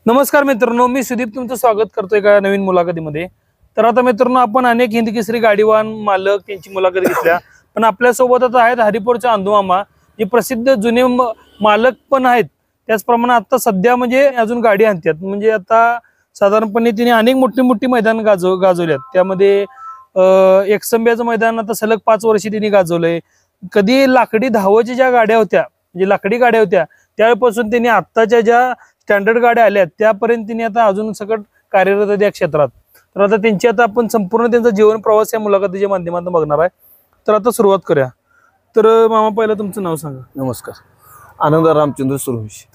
नमस्कार मित्रांनो, मी सुदीप तुमचं स्वागत करतोय एका नवीन मुलाखतीमध्ये। तर आता मित्रांनो, आपण अनेक हिंद केसरी गाडीवान मालक त्यांची मुलाखत घेतल्या, पण आपल्या सोबत आता आहेत हरिपूरचे अंधू मामा, जे प्रसिद्ध जुने मालक पण आहेत। त्याचप्रमाणे आता सध्या म्हणजे अजून गाडी आणतात, म्हणजे आता साधारणपणे तिने अनेक मोठी मोठी मैदान गाजवल्यात। त्यामध्ये एकसंब्याचं मैदान आता सलग 5 वर्ष तिने गाजवलंय। कधी लाकडी धावाच्या ज्या गाड्या होत्या, म्हणजे लाकडी गाड्या होत्या, त्यापासून त्यांनी आत्ताच्या ज्या स्टँडर्ड गाड्या आल्या त्यापर्यंत तिने आता अजून सगळं कार्यरत आहे या क्षेत्रात। तर आता त्यांची आता आपण संपूर्ण त्यांचा जीवन प्रवास या मुलाखतीच्या माध्यमातून बघणार आहे। तर आता सुरुवात करूया। तर मामा, पहिलं तुमचं नाव सांगा। नमस्कार, आनंद रामचंद्र सुरवंशी।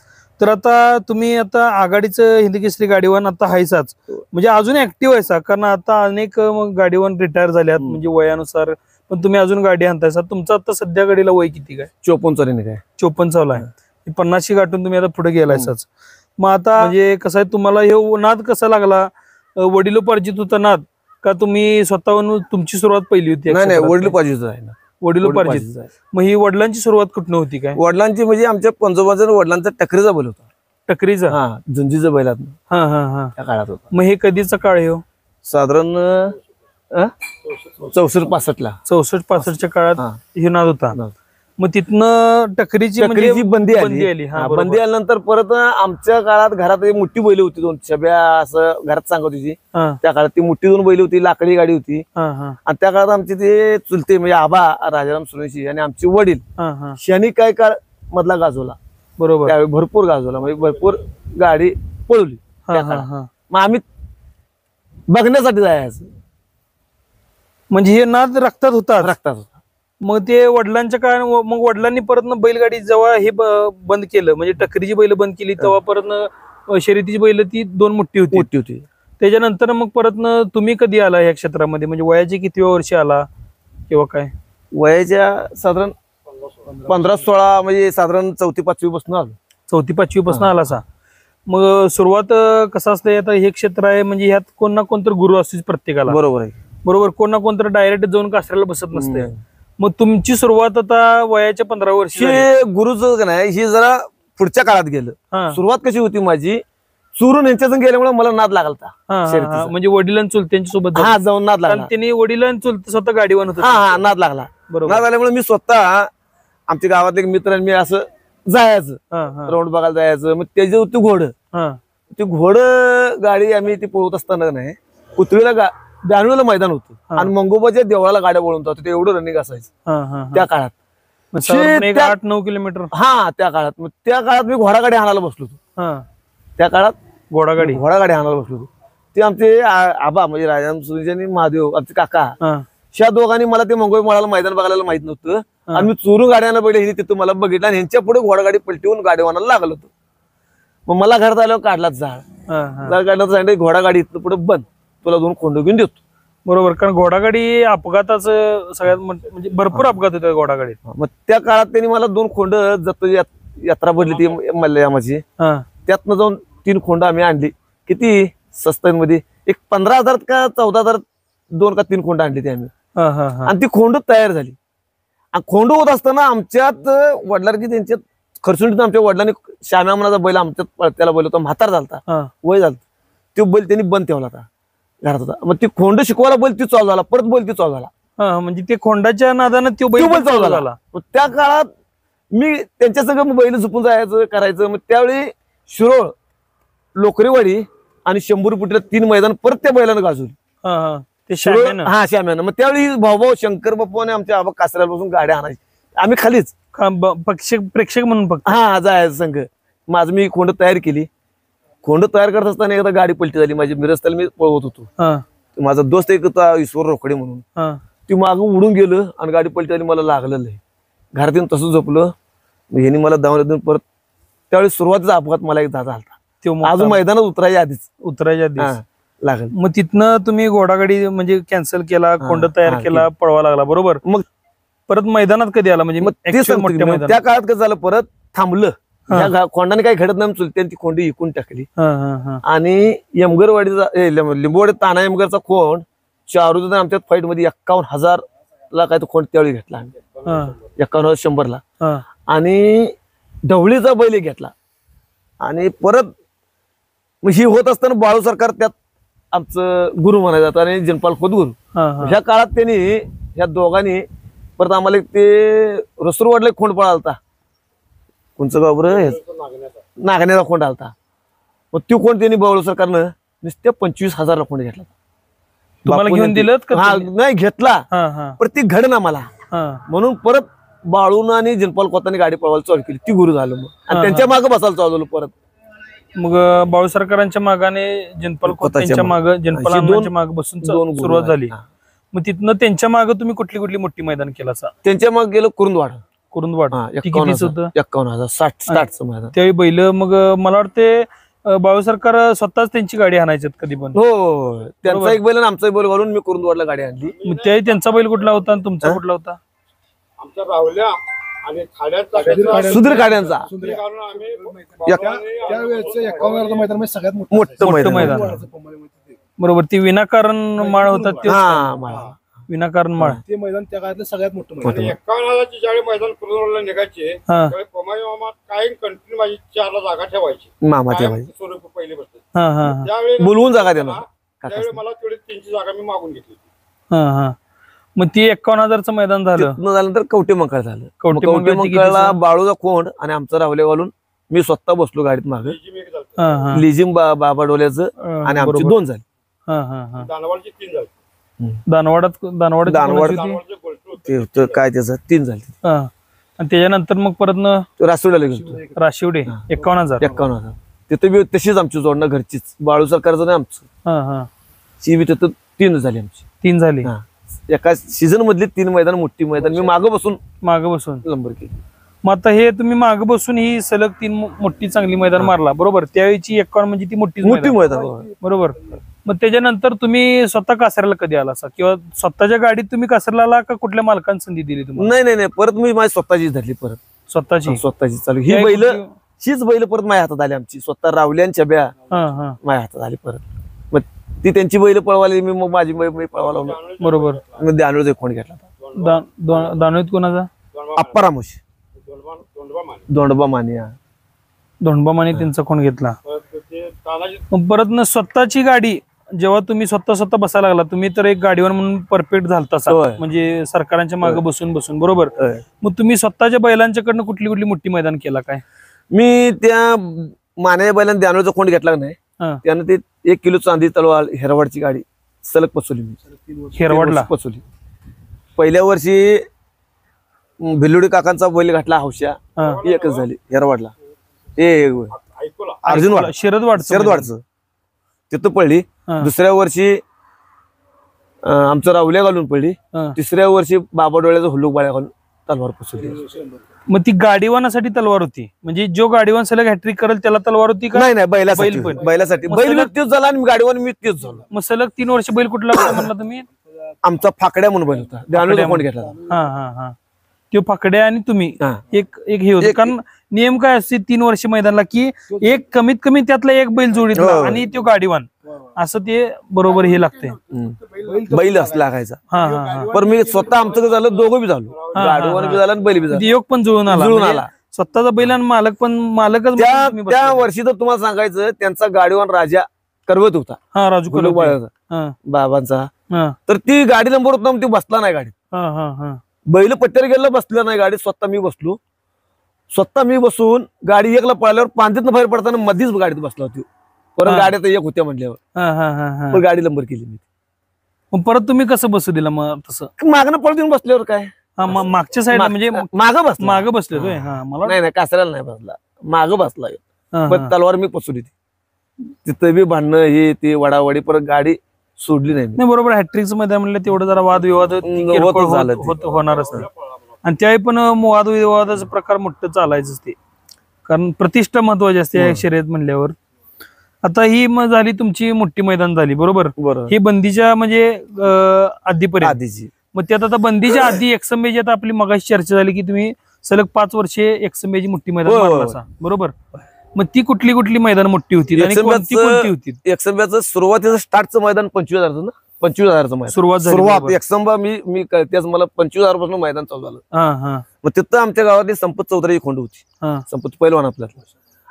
तर आता तुम्ही आता आघाडीचं हिंद केसरी गाडीवान आता हायसाच, म्हणजे अजून ऍक्टिव्ह आहेसा, कारण आता अनेक गाडीवान रिटायर झाल्यात म्हणजे वयानुसार, पण तुम्ही अजून गाडी आणतायसा। तुमचं आता सध्या गाडीला वय किती काय? 54 चालू काय? 54 चालू आहे। 50 गाठून तुम्ही आता पुढे गेलायसाच। मग आता म्हणजे कसं आहे, तुम्हाला हे नाद कसा लागला? वडिलोपार्जित होता नाद का तुम्ही स्वतःहून तुमची सुरुवात पहिली होती? नाही, वडिलोपार्जित आहे ना। वडिलोपार्जित। मग ही वडिलांची सुरुवात कुठून होती काय? वडिलांची म्हणजे आमच्या पंजोबाचा वडिलांचा टकरीचा बैल होता। टकरीचा? हा, झुंजीचा बैलात हा हा हा त्या काळात होता। मग हे कधीचा काळ आहे? साधारण 64-65 ला, 64-65च्या काळात हे नाद होता। मग तिथनं टकरीची म्हणजे बंदी आली। बंदी आल्यानंतर परत आमच्या काळात घरात मोठी बैल होती, 2 छब्या असं घरात सांगत होती। त्या काळात ती मोठी 2 बैल होती, लाकडी गाडी होती। आणि त्या काळात आमचे ते चुलते म्हणजे आबा राजाराम सुरवंशी आणि आमचे वडील शनी काय काळ मधला गाजवला। बरोबर, त्यावेळी भरपूर गाजवला, म्हणजे भरपूर गाडी पळवली। मग आम्ही बघण्यासाठी जायचं, म्हणजे हे नाद रक्तात होता? रक्तात होता। मग ते वडिलांच्या काळ, मग वडिलांनी परत बैलगाडी जेव्हा हे बंद केलं, म्हणजे टकरीची बैल बंद केली, तेव्हा परत शर्यतीची बैल ती 2 मोठी होती। त्याच्यानंतर मग परत तुम्ही कधी आला या क्षेत्रामध्ये? म्हणजे वयाची किती वर्ष आला किंवा काय? वयाच्या साधारण 15-16, म्हणजे साधारण 4थी-5वी पासून आलो। 4थी-5वी पासून आला सा? मग सुरुवात कसं असतंय, आता हे क्षेत्र आहे म्हणजे ह्यात कोण ना कोणतर गुरु असतोच प्रत्येकाला। बरोबर आहे, बरोबर। कोण ना कोणतर डायरेक्ट जाऊन कासऱ्याला बसत नसते। मग तुमची सुरुवात आता वयाच्या 15 वर्ष गुरुच नाही, ही जरा पुढच्या काळात गेलं। सुरुवात कशी होती माझी, चुरून यांच्या संग गेल्यामुळे मला नाद लागला। म्हणजे वडिलांनी चुलत्यांच्या सोबत जाऊन नाद लागला। त्यांनी वडिलांनी चुलत स्वतः गाडीवान होत, नाद लागला। नाद आल्यामुळे मी स्वतः आमच्या गावातले मित्र मी असं जायचं, राऊंड बघायला जायचं। मग त्याचे होती घोड गाडी आम्ही ती पळवत असताना नाही, पुतळीला ब्याणूला मैदान होतं आणि मंगोबाच्या देवळाला गाड्या वळून होतं, ते एवढं रनिंग असायचं त्या काळात। 8-9 किलोमीटर त्या काळात। मग त्या काळात मी घोडागाडी आणायला बसलो होतो। त्या काळात घोडागाडी आणायला बसलो होतो। ते आमचे आबा म्हणजे राजाराम सुरवंशी आणि महादेव आमचे काका, ह्या दोघांनी मला ते मंगोई मळाला मैदान बघायला माहित नव्हतं आणि मी चोरून गाड्यानं पहिले हे तिथं मला बघितलं आणि ह्यांच्या पुढे घोडागाडी पलटवून गाडीवानाला लागलं होतं। मग मला घरात आल्यावर काढलाच काढला, घोडागाडी इथं पुढे बंद, तुला 2 खोंड घेऊन देतो। बरोबर, कारण घोडागाडी अपघाताचं सगळ्यात म्हणजे भरपूर अपघात होतात घोडागाडीत। मग त्या काळात त्यांनी मला 2 खोंड, जत यात्रा भरली ती मल्यामाची, त्यातनं जाऊन 3 खोंड आम्ही आणली। किती स्वस्तांमध्ये, एक 15,000 का 14,000 2 का 3 खोंड आणली ती आम्ही। आणि ती खोंड तयार झाली। आणि खोंड होत असताना आमच्यात वडिलांनी त्यांच्यात खरसुंडीत आमच्या वडिलांनी श्याम्या मनाचा बैल आमच्यात त्याला बैल होता, म्हातार झालता, वय झालं, तो बैल त्यांनी बंद ठेवला होता घरात होता। मग ती खोंड शिकवायला बैल ती चालू झाला, परत बैल ती चालू झाला। म्हणजे ते खोंडाच्या नादानं तो बैल चालू झाला। त्या काळात मी त्यांच्या सगळं बैल झुपून जायचं करायचं। मग त्यावेळी शिरोळ, लोकरेवाडी आणि 100 फुटीला 3 मैदान परत त्या बैलानं गाजवली, श्याम्यानं। मग त्यावेळी भाऊ शंकर बाप्पू आणि आमच्या आबा कासऱ्यापासून गाड्या आणायची, आम्ही खालीच प्रेक्षक म्हणून फक्त जायचं संघ। माझं मी खोंड तयार केली। खोंड तयार करत असताना एकदा गाडी पलटी झाली माझी, मी रस्त्याला मी पळवत होतो। माझा दोस्त एक होता ईश्वर रोकडे म्हणून, ती मागं उडून गेलं आणि गाडी पलटी झाली, मला लागलेलं आहे। घरात येऊन तसं झोपलं, ह्यांनी मला दवाखान्यातून परत, त्यावेळी सुरुवातीचा अपघात मला एक झाला होता, अजून मैदानात उतरायच्या आधीच लागल। मग तिथनं तुम्ही घोडागाडी म्हणजे कॅन्सल केला, खोंड तयार केला, पळवा लागला, बरोबर। मग परत मैदानात कधी आला? म्हणजे त्या काळात कसं झालं, परत थांबलं, खोंडाने काही घडत नाही, चुलत्याने ती खोंडी इकून टाकली। आणि यमगरवाडीचा लिंबोवाडी ताना यमगरचा खोंड चारू आमच्या फाईट मध्ये 51,000 ला काय तो खोंड त्यावेळी घेतला आम्ही, 51,100 ला। आणि ढवळीचा बैल घेतला आणि परत मग ही होत असताना बाळू सरकार त्यात आमचं गुरु म्हणायचं जातं आणि जनपाल खोत गुरु. ह्या काळात त्यांनी ह्या दोघांनी परत आम्हाला ते रसूरवाडला खोंड पळालता. कोणचं गाव बरं? नागण्याचा खोंड आलता. मग तो खोंड त्यांनी बाळू सरकारनं नुसत्या 25,000 खोंड घेतला. तुम्हाला घेऊन दिलं नाही घेतला, पण ती घडण आम्हाला म्हणून परत बाळून आणि जनपाल खोतांनी गाडी पळवायला चालू केली. ती गुरु झालं मग आणि त्यांच्या मागे बसायला चालू झालं परत. मग बाळू सरकारांच्या मागाने जनपाल खोतांच्या मागे जनपाल मागे बसून सुरुवात झाली. मग तिथनं त्यांच्या मागे तुम्ही कुठली कुठली मोठी मैदान केला? त्यांच्या मागे गेलो कुरुंदवाड. 51,000 60 मैदान. त्यावेळी बैल मग मला वाटते बाळू सरकार स्वतःच त्यांची गाडी आणायची कधी पण. हो, त्यांचा एक बैल आणि आमचा बैल घालून मी कुरुंदवाडला गाडी आणली. मग त्यावेळी त्यांचा बैल कुठला होता आणि तुमचा कुठला होता? आमचा राहुल्या आणि सुधीर खाड्यांचा मैदान सगळ्यात मोठं मैदान. बरोबर, ती विनाकारण माळ होता. विनाकारण माळ ते मैदान त्या काळातलं सगळ्यात मोठं मैदान. 51,000ची ज्यावेळी मैदान कुरुंदवाडला निघायचे त्यावेळी पमाई मामा काय कंटिन्यू माझी 4ला जागा ठेवायची. मामा ठेवायची स्वरूप पहिले बसते त्यावेळी बोलवून जागा देणार. त्यावेळी मला तेवढी 3ची जागा मी मागून घेतली. मग ती 51,000चं मैदान झाल्यानंतर कवटे मंकाळ झालं. कवटे मंकाळला बाळूचा खोंड आणि आमचं रावले घालून मी स्वतः बसलो गाडीत मागे. लिजिम बाबा डोल्याचं आणि आमची 2 झाली. दानवाडची 3 झाली. दानवाड ते होतं काय त्याचं 3 झाली. आणि त्याच्यानंतर मग परत राशिवड्याला गेलो. राशिवडे 51,000. तिथं बी तशीच आमची जोडणं घरचीच. बाळू सरकारचं नाही आमचं. ची बी तिथं 3 झाली आमची. 3 झाली. एका सीझन मधली 3 मैदान मोठी मैदान मी मागे बसून नंबर केली. मग आता हे तुम्ही मागे बसून ही सलग 3 मोठी चांगली मैदान मारला. बरोबर, त्यावेळीची 51 म्हणजे ती मोठी मैदान. बरोबर. मग त्याच्यानंतर तुम्ही स्वतः कासऱ्याला कधी आला किंवा स्वतःच्या गाडीत तुम्ही कासरला आला का कुठल्या मालकाने संधी दिली तुम्हाला? नाही, परत मी माझी स्वतःची धरली. परत स्वतःची चालू. ही बैल परत माझ्या हातात आली. आमची स्वतः रावल्यांच्या ब्या माझ्या हातात आली परत. मग ती त्यांची बैल पळवाली, मी मग माझी बैल पळवाला. बरोबर. मग दानोळचा खोंड घेतला. दानोळीत कोणाचा? आप्पा रामोश दोंडबा माने त्यांचा खोंड घेतला. परत ना स्वतःची गाडी जेव्हा तुम्ही स्वतः बसायला लागला, तुम्ही तर एक गाडीवर म्हणून परफेक्ट झालता म्हणजे सरकारांच्या मागे बसून बरोबर. मग तुम्ही स्वतःच्या बैलांच्याकडनं कुठली कुठली मोठी मैदान केला काय? मी त्या मान्या बैलांना दानोळचा खोंड घेतला नाही. त्यानं ते 1 किलो चांदी तलवार हेरवाडची गाडी सलग पचवली. मी हेरवाडला पचवली. पहिल्या वर्षी भिल्लोडी काकांचा बैल घातला हौशा, एकच झाली हेरवाडला. अर्जुनवाड शरदवाडचं तिथं पडली. दुसऱ्या वर्षी आमचं रावल्या घालून पडली. तिसऱ्या वर्षी बाबा डोळ्याचं हुल्लूक बाळ्या घालून तलवार पसरली. मग ती गाडीवानासाठी तलवार होती म्हणजे जो गाडीवान सलग हॅट्रिक करेल त्याला तलवार होती का? नाही, बैलासाठी बैल तेच झाला आणि गाडीवान मी तेच झालो. मग सलग 3 वर्ष बैल कुठला म्हणला तुम्ही? आमचा फाकड्या म्हणून बैल होता. दानोळचा खोंड घेतला. तो फाकड्या आणि तुम्ही एक हे होतं. कारण नियम काय असते 3 वर्ष मैदानाला की एक कमीत कमी त्यातला एक बैल जोडीत आणि तो गाडीवान असं ते बरोबर हे लागते. बैल असं लागायचा. पण मी स्वतः आमचं झालं, दोघं बी झालो. गाडीवान बी झालं आणि बैल बी झालं. योग पण जुळून आला. स्वतःचा बैल आणि मालकच. त्या वर्षी तर तुम्हाला सांगायचं त्यांचा गाडीवान राजा करवत होता. राजू बाबांचा. तर ती गाडी नंबर होता, ती बसला नाही गाडीत. बैल पट्ट्यावर गेला बसला नाही गाडी. स्वतः मी बसून गाडी एकला पळाल्यावर पांदीतनं बाहेर पडताना मधीच गाडीत बसला होती. परत गाड्या तर एक होत्या म्हटल्यावर गाडी नंबर केली मी. परत तुम्ही कसं बसू दिला? मग तसं मागणं पळत येऊन बसल्यावर काय मागच्या साईडला म्हणजे मागं बसले. मला नाही कासऱ्याला नाही बसला, मागं बसला. पण तलवार मी पसवली. तिथं बी भांडणं हे ते वडावडी. परत गाडी सोडली नाही. बरोबर. हॅट्रिक्स मध्ये म्हणलं तेवढं जरा वादविवाद होणारच नाही. आणि त्यावेळी पण वादविवादाचा प्रकार मोठं चालायचंच ते, कारण प्रतिष्ठा महत्वाची असते शर्यत म्हणल्यावर. आता ही मग झाली तुमची मोठी मैदान झाली. बरोबर. ही बंदीच्या म्हणजे आधीपर्यंत. मग त्यात आता बंदीच्या आधी एकसंबेची आता आपली मगाशी चर्चा झाली की तुम्ही सलग 5 वर्षे एकसंबेची मोठी मैदान मारला. बरोबर. मग ती कुठली कुठली मैदान मोठी होती आणि कोणती होती? एकसंब्याचं सुरुवातीचं स्टार्टचं मैदान 25,000चं ना. 25,000चं मैदान सुरुवात एकसंबा. मी त्याच मला 25,000 पासून मैदान चालू झालं. मग तिथं आमच्या गावातली संपत चौधरी खोंड होती. संपत पहिलवान आपल्याला.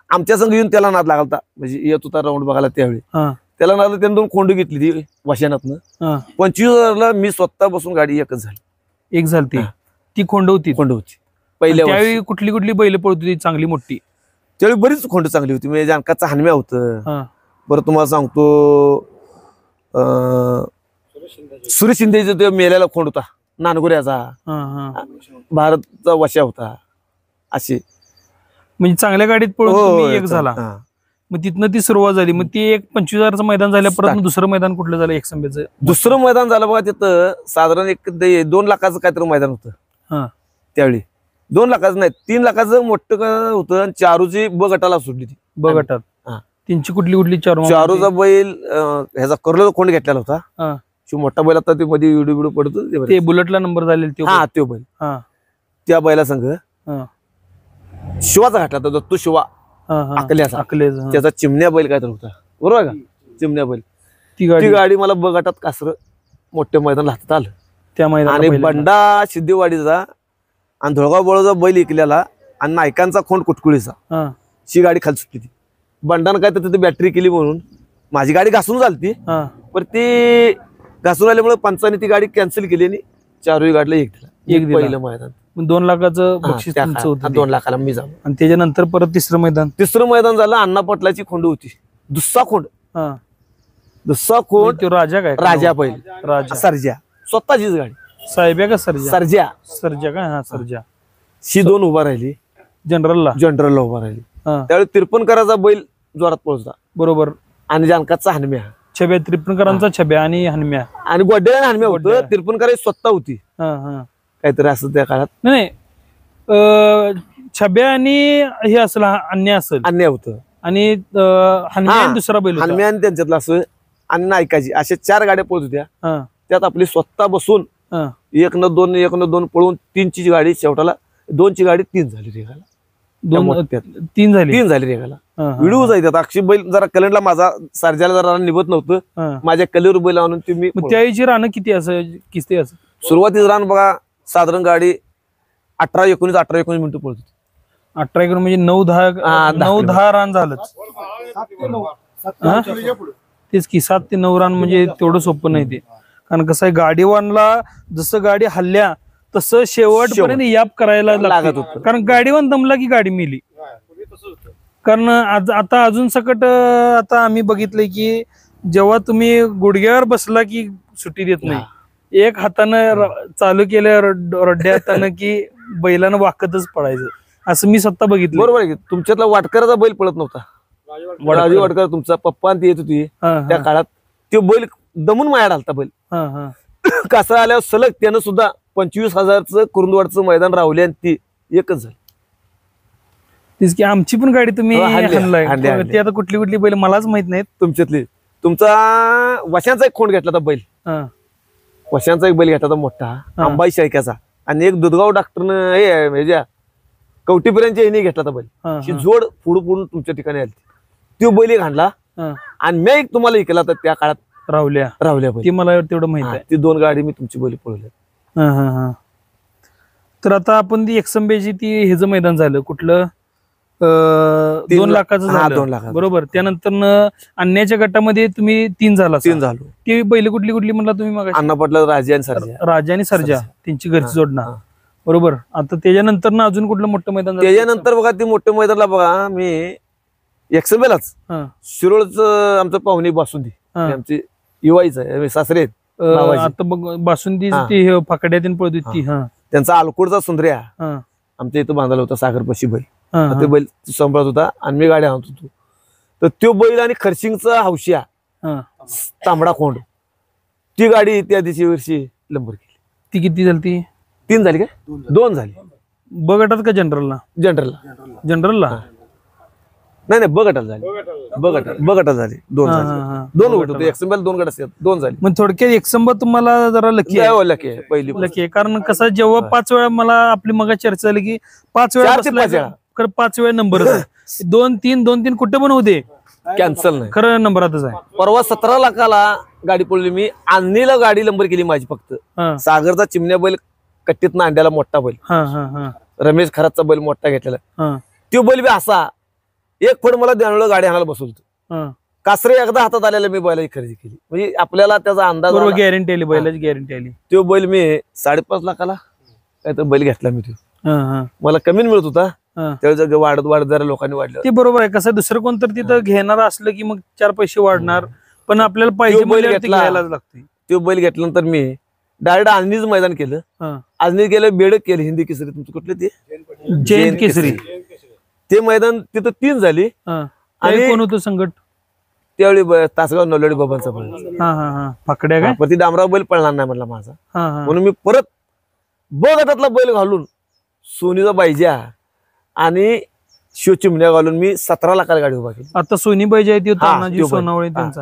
आमच्या संघ येऊन त्याला नाद लागला म्हणजे येत होता राऊंड बघायला त्यावेळी हा त्याला नाद त्याने 2 खोंड घेतली ती वाशानातनं हा 25,000ला मी स्वतः बसून गाडी एकच झाली. एक झालती ती खोंड होती. खोंड होती पहिल्या वर्षी. त्यावेळी कुठली कुठली बैल पळत होती चांगली मोठी? त्यावेळी बरीच खोंड चांगली होती म्हणजे जानकाचा हानम्या होतं. हा बरं तुम्हाला सांगतो सुरेश शिंदेचा तो मेल्याला खोंड होता नानगुऱ्याचा. हा हा भारतचा वशा होता असे. म्हणजे चांगल्या गाडीत पळून हो, तुम्ही एक झाला. हा. मग तिथनं ती सुरुवात झाली. मग ती एक 25,000चं मैदान झालं परत दुसरं मैदान कुठलं झालं एकसंबेचं? दुसरं मैदान झालं बघा तिथं साधारण 2 लाखाचं काहीतरी मैदान होतं हा त्यावेळी. 2 लाखाचं नाही 3 लाखाचं मोठं होतं आणि चारूची ब गटाला सुटली ती. बघटात हा. त्यांची कुठली कुठली चारूचा बैल ह्याचा कर्ल खोंड घेतलेला होता. हा शिव मोठा बैल आता ते मध्ये व्हिडिओ पडतो ते ते बुलेटला नंबर झालेले ते हा तो बैल हा त्या बैला संघ हा शिवाचा घातला होता तो शिवा हा हा अकल्याचा. अकलेज, हा. त्याचा चिमण्या बैल काय तर होता बरोबर का चिमण्या बैल. ती ती गाडी गाडी मला बघाटात कासर मोठ्या मैदान हातात आलं त्या आणि मैदानात बंडा सिद्धेवाडीचा आणि धुळगाव बळोचा बैल इकल्याला आणि नायकांचा खोंड कुटकुळीचा हा शी गाडी खाली सुटली ती. बंडानं काय तर तिथे बॅटरी केली म्हणून माझी गाडी घासून झालती हा पण ती घासून आल्यामुळे पंचाने ती गाडी कॅन्सल केली आणि चारही गाडीला एक दिला. एक दिला. पहिलं मैदान मग 2 लाखाचं हा, बक्षीस त्या तुमचं काळात. होतं ते. 2 लाखाला मी जाऊ. आणि त्याच्यानंतर परत तिसरं मैदान. तिसरं मैदान झालं अण्णा पटलाची खोंड होती दुस्सा खोंड. हा दुस्सा खोंड तो राजा काय राजा बैल राजा सरजा स्वतःचीच गाडी साहेब का सर्जा? सरजा सर्जा काय हा सर्जा शी 2 उभा राहिली जनरलला. जनरलला उभा राहिली. हा त्यावेळी 53कराचा बैल जोरात पळता बरोबर. आणि जानकाचा हनम्या छब्या 53करांचा छब्या आणि हनुम्या. आणि गोड्या हनम्या होतं. गोड्या. 53 स्वतः होती हा हा काहीतरी असं त्या काळात नाही छब्या आणि हे असेल अन्य असेल अन्याय होतं आणि हनुम्या आणि दुसरा बैल होता. हनम्या आणि त्यांच्यातलं असं आणि नायकाची अशा 4 गाड्या पळत होत्या. हा त्यात आपली स्वतः बसून हा 1-2 पळून 3ची गाडी शेवटाला 2ची गाडी 3 झाली रेगाला. 3 झाली. 3 झाली रेगाला. हा, हा, व्हिडिओ जायच्यात अक्षय बैल जरा कलंडला माझा सारज्याला जरा निभत नव्हतं हा. माझ्या कलेवर बैल आणून तुम्ही मग त्याची रानं किती असं किस्ते असं? सुरुवातीच रान बघा साधारण गाडी 18-19 मिनिटं पळत होती. 18 एकूण म्हणजे 9-10 रान झालंच. तेच की 7 ते 9 रान म्हणजे तेवढं सोपं नाही ते. कारण कसं आहे गाडीवानला जसं गाडी हल्ल्या तसं शेवटपर्यंत याप करायला लागत होतं. कारण गाडीवान दमला की गाडी मिली. कारण आता अजून सकट आता आम्ही बघितलंय की जेव्हा तुम्ही गुडघ्यावर बसला की सुट्टी देत नाही. एक हातानं चालू केल्या रड्ड्या हातानं की बैलानं वाकतच पडायचं असं मी स्वतः बघितलं. बरोबर आहे. तुमच्यातला वाटकराचा बैल पळत नव्हता. राजू वाटकर तुमचा पप्पा आणि ती येत होती त्या काळात. तो बैल दमून माया घालता बैल. कसं आल्यावर सलग त्यानं सुद्धा 25,000चं कुरुंदवाडचं मैदान राहुले आणि ती एकच झाली. तेच की आमची पण गाडी तुम्ही हाणली. हाणलाय. ती आता कुठली कुठली बैल मलाच माहित नाहीत. तुमच्यातली तुमचा वशांचा एक खोंड घेतला होता बैल. वशांचा एक बैल घेतला होता मोठा अंबाई शायक्याचा आणि एक दुधगाव डॉक्टरनं कवटीपर्यंत यांनी घेतला होता बैल. ही जोड पुढून तुमच्या ठिकाणी आली. तो बैल एक हाणला आणि मी एक तुम्हाला ऐकला होता त्या काळात राहुल्या बैल. ती मला तेवढं माहित आहे. ती 2 गाडी मी तुमची बैल पळवली. तर आता आपण ती एकसंबेची ती हेच मैदान झालं कुठलं 2 लाखाचं झालं. 2 लाख बरोबर. त्यानंतर अन्याच्या गटामध्ये तुम्ही 3 झाला. 3 झालो. ती बैल कुठली कुठली म्हणला तुम्ही मग? अण्णा पटला राजा आणि सरजा. राजा आणि सर्जा त्यांची घरची जोडणं. बरोबर. आता त्याच्यानंतर ना अजून कुठलं मोठं मैदान झालं? त्याच्यानंतर बघा ती मोठ्या मैदानाला बघा मी एकसंबेलाच शिरोळचं आमचं पाहुणे बासुंदी आमची युवाईच आहे सासरे आता बघ बासुंदी ती फाकड्यातून पळत होती. त्यांचा अलकोडचा सुंदर्या आमच्या इथं बांधला होता सागरपाशी बैल. ते बैल सांभाळत होता आणि मी गाडी आणत होतो. तर तो बैल आणि खरशिंगचा हौशिया तांबडा खोंड ती गाडी त्या दिवशी वर्षी लंबर केली. ती किती झाली? ती 3 झाली काय? 2 झाली. बगटात का जनरलला? जनरलला नाही बगटाला झाली. बगटाला झाली 2 झाली. 2 गट होते. एकसंबेला 2 गट असतात. 2 झाली. मग थोडक्यात एकसंब तुम्हाला जरा लकी आहे पहिली लकी आहे. कारण कसं जेव्हा 5 वेळा मला आपली मग चर्चा झाली की 5 वेळा 5 वेळा नंबर 2-3 कुठे पण होते कॅन्सल नाही खरं नंबरातच आहे. परवा 17 लाखाला गाडी पडली. मी आणणीला गाडी नंबर केली माझी फक्त. सागरचा चिमण्या बैल कट्टीत अंड्याला मोठा बैल. रमेश खरातचा बैल मोठा घेतलेला. तो बैल बी असा एक खोड मला देणारा गाडी आणायला बसवलं. हा. कासरे एकदा हातात आलेला मी बैलाची खरेदी केली. म्हणजे आपल्याला त्याचा अंदाज बरोबर, आला. गॅरंटी आली, बैलाची गॅरंटी आली. तो बैल मी 5.5 लाखाला काय तर बैल घेतला मी. तो हा, हा, मला कमी मिळत होता हा. त्यावेळेस वाढत वाढत जरा लोकांनी वाढलं. ते बरोबर आहे. कसं दुसरं कोणतरी तिथं घेणार असलं की मग 4 पैसे वाढणार, पण आपल्याला तो पाहिजे बैल म्हणल्यावर ते घेतला. घ्यायलाच लागते. तो बैल घेतल्यानंतर मी डायरेक्ट आजनीच मैदान केलं. हा. आजनी केलं, बेडक केलं, हिंदी केसरी तुमचं कुठले ते जैन केसरी. ते मैदान तिथं 3 झाली. हा. आणि- आणि कोण होतं संकट? त्यावेळी तासगाव नवलवाडी बाबांचा बैल. हा, हा, हा. फाकड्या काय? पण ती डांबराव बैल पळणार नाही म्हणला माझा. हा, हा. म्हणून मी परत ब गटातला बैल घालून सोनीचा बायजा आणि शिवचिमण्या घालून मी 17 लाखाला गाडी उभा केली. आता सोनी पाहिजे आहे ती हा, तानाजी तो बैल. सोनावळे हा. त्यांचा.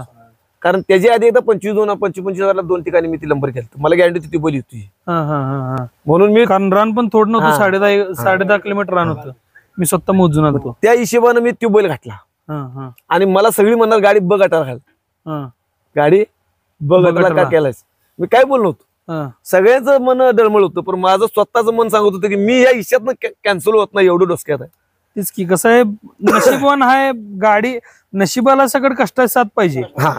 कारण त्याच्या आधी एकदा 25,000 2 ठिकाणी मी ती नंबर केला. मला गॅरंटी होती ती बैल होती. हा, हा, हा, हा. म्हणून मी कारण रान पण थोडं नव्हतं, हा. 10.5 किलोमीटर रान होतं. मी स्वतः मोजून आलतो. त्या हिशोबानं मी तो बैल घातला. हा, हा, आणि मला सगळी म्हणणार गाडी ब गटाला घाल, हा, गाडी ब गटाला का गटाला. केलायस. मी काय बोललो होतो. हा. सगळ्यांचं मन दळमळ होतं, पण माझं स्वतःचं मन सांगत होतं की मी या हिश्यातनं कॅन्सल होत नाही, एवढं डोसक्यात आहे. तेच की, कसं आहे, नशिबवान हाय गाडी, नशिबाला सगळं कष्टाची साथ पाहिजे. हा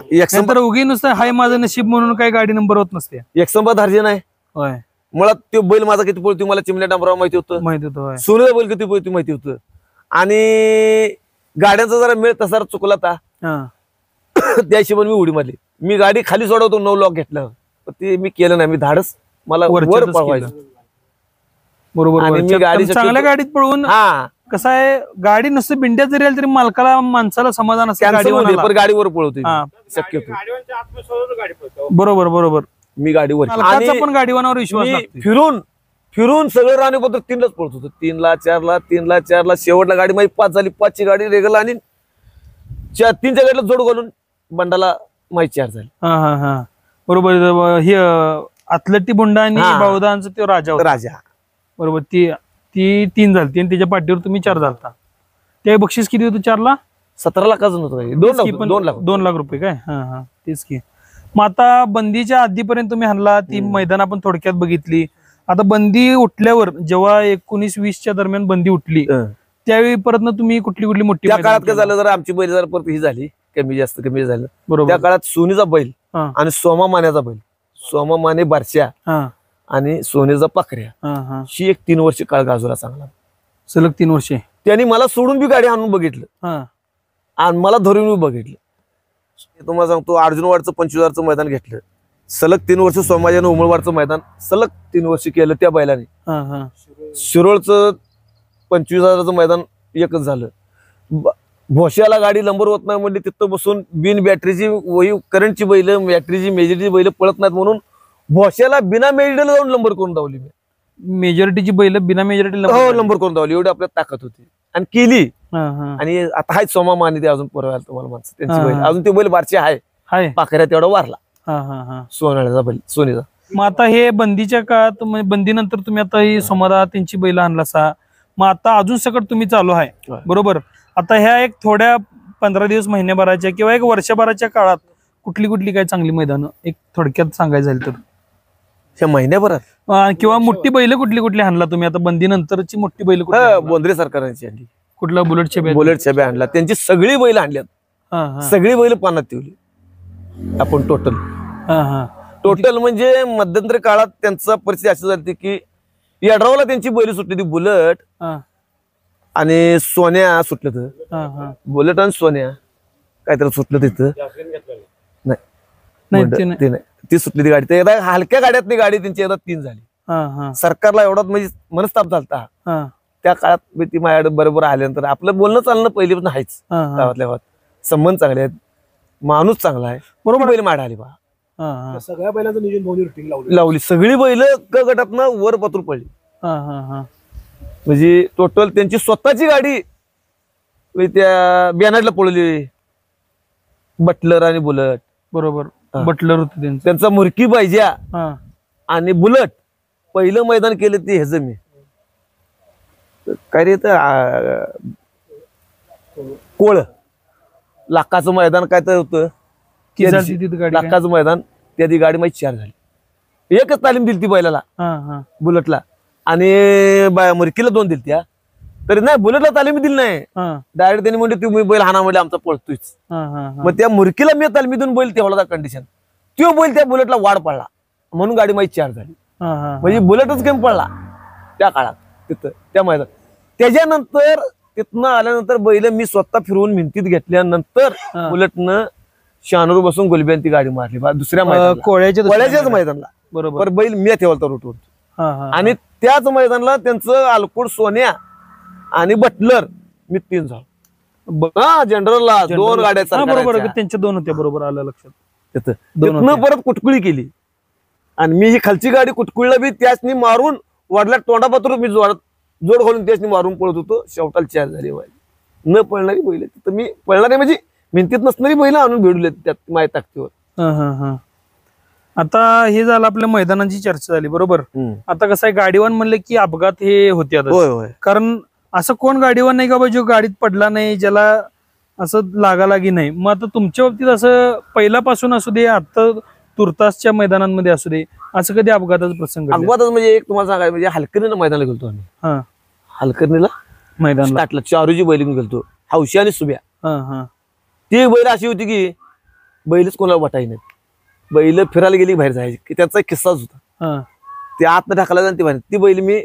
तर उगी नुसतं हाय माझं नशीब म्हणून काही गाडी नंबर होत नसते. एकसंबा धार्जे नाही. होय, मुळात तो बैल माझा किती पळतो मला चिमण्या डांबराव माहिती होतं. माहिती होतं. होय. सोनेचा बैल किती पळतो माहिती होतं. आणि गाड्यांचा जरा मेळ तसा चुकला था. हा. त्या हिशोबाने मी उडी मारली. मी गाडी खाली सोडवतो 9 लॉक घेतलं, पण ते मी केलं नाही. मी धाडस मला वर वरच्यातच पळवायचं. केलं. बरोबर. आणि मी वरच्यात. गाडी पण चांगल्या गाडीत पळवून हा कसं आहे, गाडी नुसतं बिंड्यात जरी आली तरी मालकाला, माणसाला समाधान असतं कॅन्सल होते, गाडीवाल्याला. पण गाडीवर पळवतो हा. शक्यतो. गाडीवांच्या आत्मविश्वासावर गाडी पळतो. बरोबर, बरोबर. मी गाडीवर मालकाचा आणि पण गाडीवानावर विश्वास मी लागतो. फिरून फिरून सगळं राणीपत्र 3लाच पळत होतो. 3ला 4ला 3ला 4ला शेवटला गाडी माझी 5 झाली. 5ची गाडी रेगल आणि 3च्या गाडीला जोड घालून बंडाला माहिती 4 झाली. हा, हा, हा. बरोबर. हे अथलटी बुंडा आणि हा. बावदांचा तो राजा होता. राजा बरोबर. ती 3 झाली आणि त्याच्या पाठीवर तुम्ही 4 झालता. ते बक्षीस किती होतं 4ला? 17 लाखाचं नव्हतं. 2 लाख रुपये काय? हा, हा. तेच की. मग आता बंदीच्या आधीपर्यंत तुम्ही हाणला, ती मैदान आपण थोडक्यात बघितली. आता बंदी उठल्यावर, जेव्हा 19-20च्या दरम्यान बंदी उठली, त्यावेळी परत तुम्ही कुठली कुठली मोठी त्या मैदान काळात काय केली? झालं, जरा आमची बैल जरा परत ही झाली, कमी झालं. त्या बरोबर. काळात सोनीचा बैल हा, आणि सोमा मान्याचा बैल, सोमा माने बारश्या हा, आणि सोनेचा पाखऱ्या, हा, हा. शी एक 3 वर्ष काळ गाजवला चांगला. सलग 3 वर्षे. त्यांनी मला सोडून बी गाडी आणून बघितलं हा, आणि मला धरून बी बघितलं. तुम्हाला सांगतो, अर्जुनवाडचं 25,000चं मैदान घेतलं. सलग 3 वर्ष सोमाजानं उमरवाडचं मैदान सलग 3 वर्ष केलं त्या बैलाने. हा, हा. शिरोळचं 25,000चं मैदान एकच झालं. भोश्याला गाडी नंबर होत नाही म्हणजे तिथं बसून बिन बॅटरीची वही करंटची बैल, बॅटरीची मेजरची बैल पळत नाहीत म्हणून भोश्याला बिना मेजरला जाऊन नंबर करून धावली मी. मेजॉरिटीची बैल बिना मेजॉरिटी हो, नंबर करून धावली. एवढी आपल्यात ताकद होती आणि केली. हाय. आणि आता हाय सोमा माने ते अजून पुरवायला तुम्हाला माणसं त्यांची बैल अजून ते बैल बारचे आहे. पाखऱ्या तेवढा वारला हा, हा, हा. सोनाळ्याचा बैल, सोनीचा. मग आता हे बंदीच्या काळात, म्हणजे बंदीनंतर तुम्ही आता ही सोमदा त्यांची बैल आणलासा, मग आता अजून सकट तुम्ही चालू आहे. होय. बरोबर. आता ह्या एक थोड्या 15 दिवस, महिन्याभराच्या किंवा एक वर्षभराच्या काळात कुठली कुठली काय चांगली मैदानं एक थोडक्यात सांगायचं झालं तर, ह्या महिन्याभरात किंवा मोठी बैल कुठली कुठली आणला तुम्ही आता बंदीनंतरची मोठी बैल कुठली आणला? बोंद्रे सरकारांची आणली, कुठला बुलेट छेब्या? बुलेट छब्या आणला. त्यांची सगळी बैल आणल्यात. हा, हा, सगळी बैल पानात ठेवली आपण टोटल. हा, हा. टोटल म्हणजे मध्यंतरी काळात त्यांचा परिस्थिती अशी झाली की यड्रावला त्यांची बैल सुटली ती बुलेट हा, आणि सोन्या सुटलं तर. हा, हा. बुलेट आणि सोन्या काहीतरी सुटलं तिथं. नाही, नाही ते नाही. ते नाही, ती सुटली ती गाडी. ते एकदा हलक्या गाड्यातली गाडी त्यांची एकदा 3 झाली. हा, हा, सरकारला एवढा म्हणजे मनस्ताप झालता हा, त्या काळात. मी ती माझ्याकडे बरोबर आल्यानंतर आपलं बोलणं चालणं पहिलीपासून आहेच. हा, हा. गावातल्या गावात संबंध चांगले आहेत, माणूस चांगला आहे. बरोबर बैल माड आली बा, हा, हा. सगळ्या बैलांचं नियोजन भाऊनी रुटीन लावलं. लावली सगळी बैल क गटातनं वर पतूर पडली. हा, हा, हा. म्हणजे टोटल त्यांची स्वतःची गाडी म्हणजे त्या बॅनरला पळवली, बटलर आणि बुलट. बरोबर. हा. बटलर होते त्यांचं. त्यांचा मुरकी पाहिजे हा, आणि बुलट पहिलं मैदान केलं ते ह्याच मी काय रे कोळ लाखाचं मैदान काय तर होतं. किती झाली तिथं गाडी काय? लाखाचं मैदान त्या ती गाडी माझी 4 झाली. एकच तालीम दिली ती बैलाला, हा, हा. बुलेटला, आणि मुरकीला 2 दिली त्या. तरी नाही बुलेटला तालीम दिली नाही. हा, डायरेक्ट त्यांनी म्हणले तुम्ही बैल हाना म्हणजे आमचा पळतोय. हा, हा, हा. मग त्या मुरकीला मी तालमी देऊन बैल तेवढा कंडिशन, तो बैल त्या बुलेटला वाढ पडला म्हणून गाडी माझी 4 झाली. हा, हा. म्हणजे बुलेटच कमी पडला त्या काळात तिथं त्या मैदान. त्याच्यानंतर तिथनं आल्यानंतर बैल मी स्वतः फिरवून मिंतीत घेतल्यानंतर हा. बुलेटनं शानूर बसून गुलब्यान ती गाडी मारली दुसऱ्या कोळ्याच्याच मैदानला. बरोबर. पर बैल मी ठेवला रोटवर. हा, हा. आणि त्याच मैदानाला त्यांचं अलकुड सोन्या आणि बटलर मी 3 झालो. हा जनरलला 2 गाड्या हा, बरोबर सरकाराच्या. त्यांच्या 2 होत्या, बरोबर आलं लक्षात. तिथं. दोन तिथनं होते. परत कुटकुळी केली आणि मी ही खालची गाडी कुटकुळीला बी त्यासनी मारून वडल्या तोंडापात्र मी जोड घालून त्यासनी मारून पळत होतो. शेवटाला 4 झाली बैल. न पळणारी बैल तिथं मी पळणारी म्हणजे मिंतीत नसणारी बैल आणून भेडले त्यात माझ्या ताकदीवर. हा, हा, हा. आता हे झालं आपल्या मैदानाची चर्चा झाली, बरोबर. आता कसं आहे, गाडीवान म्हणले की अपघात हे होते आता. होय होय. कारण असं कोण गाडीवान नाही का बाबा जो गाडीत पडला नाही, ज्याला असं लागालागी नाही. मग आता तुमच्या बाबतीत असं पहिल्यापासून असू दे, आता तुर्तासच्या मैदानांमध्ये असू दे, असं कधी अपघाताचा प्रसंग घडला? अपघातच म्हणजे एक तुम्हाला सांगाय म्हणजे हलकर्णीला मैदानाला गेलतो आम्ही. हा, हलकर्णीला मैदानाला. स्टार्टला 4 बैल घेऊन गेलतो, हौशी आणि सुब्या. हा, हा. ती बैल अशी होती की बैलच कोणाला वाटाई नाही. बैल फिरायला गेली बाहेर जायची की त्याचा एक किस्साच होता. हा, ते आत ढाकला जाऊन ती बाहेर. ती बैल मी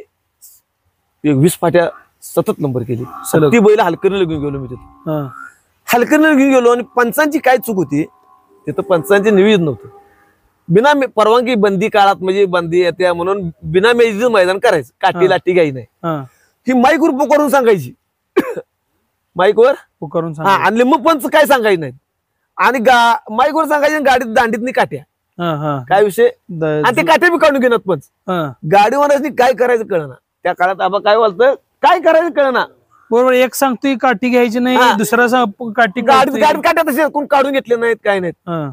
20 फाट्या सतत नंबर केली. सलग. ती बैल हलकर्णीला घेऊन गेलो मी तिथं. हा. हलकर्णीला घेऊन गेलो आणि पंचांची काय चूक होती तिथं, पंचांचे निवेदन नव्हतं. बिना परवानगी बंदी काळात म्हणजे बंदी येत्या म्हणून बिना मेजीचं मैदान करायचं, काठी लाठी काही नाही. हा. ही माईकवर पुकारून सांगायची. माईकवर पुकारून हा, सांग. आणि मग पंच काय सांगायचं नाही. आणि माईकवर सांगायचं गाडीत दांडीतनी काट्या. हा, हा. काय विषय आणि ते काट्या बी काढून घेणार पंच. हा. गाडीवाल्यानी काय करायचं कळना त्या काळात. आबा काय बोलतं काय करायचं कळना. बरोबर. एक सांगतोय काठी घ्यायची नाही, हा. दुसरा काठी गाडीत काट्या तसे कोण काढून घेतले नाहीत काय नाहीत. हा.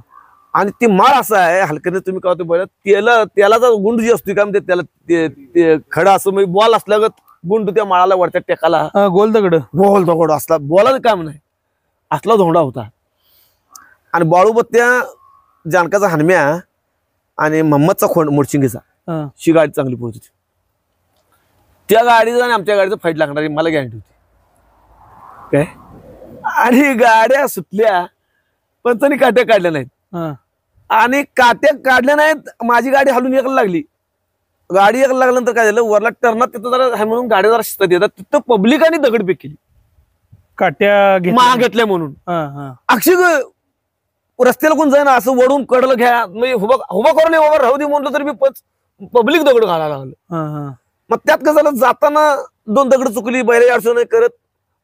आणि ती माळ असा आहे हलकर्णी तुम्ही काय बोलत त्याला जर गुंड जी असते का म्हणजे त्याला ते खडा असं म्हणजे बॉल असल्यागत गुंड त्या माळाला वरच्या टेकाला हा, गोल दगड. गोल दगड असला, बॉलाचं काम नाही असला धोंडा होता. आणि बाळूबत्त्या जानकाचा हनम्या आणि मोहम्मदचा खोंड मुडशिंगीचा हा. शी गाडी चांगली पोहोच होती. त्या गाडीचा आणि आमच्या गाडीचं फाईट लागणार मला गॅरंटी होती काय. आणि गाड्या सुटल्या पंचांनी काट्या काढल्या नाहीत. हा. आणि काट्या काढल्या नाहीत, माझी गाडी हलून एकला लागली. गाडी एकला लागल्यानंतर काय झालं, वरला टर्नात तिथं जरा आहे म्हणून गाड्या जरा शिस्तात येतात, तिथं पब्लिकांनी दगडफेक केली काट्या महाग घेतल्या म्हणून. हा, हा. अक्षय रस्त्याला कोण जाईना असं वडून कडलं घ्या म्हणजे उभा करून उभा राहू दे म्हणलं तरी मी पब्लिक दगड घालायला लागलं. हा, हा. मग त्यात कसं झालं, जाताना 2 दगड चुकली, बैल अडचण नाही करत.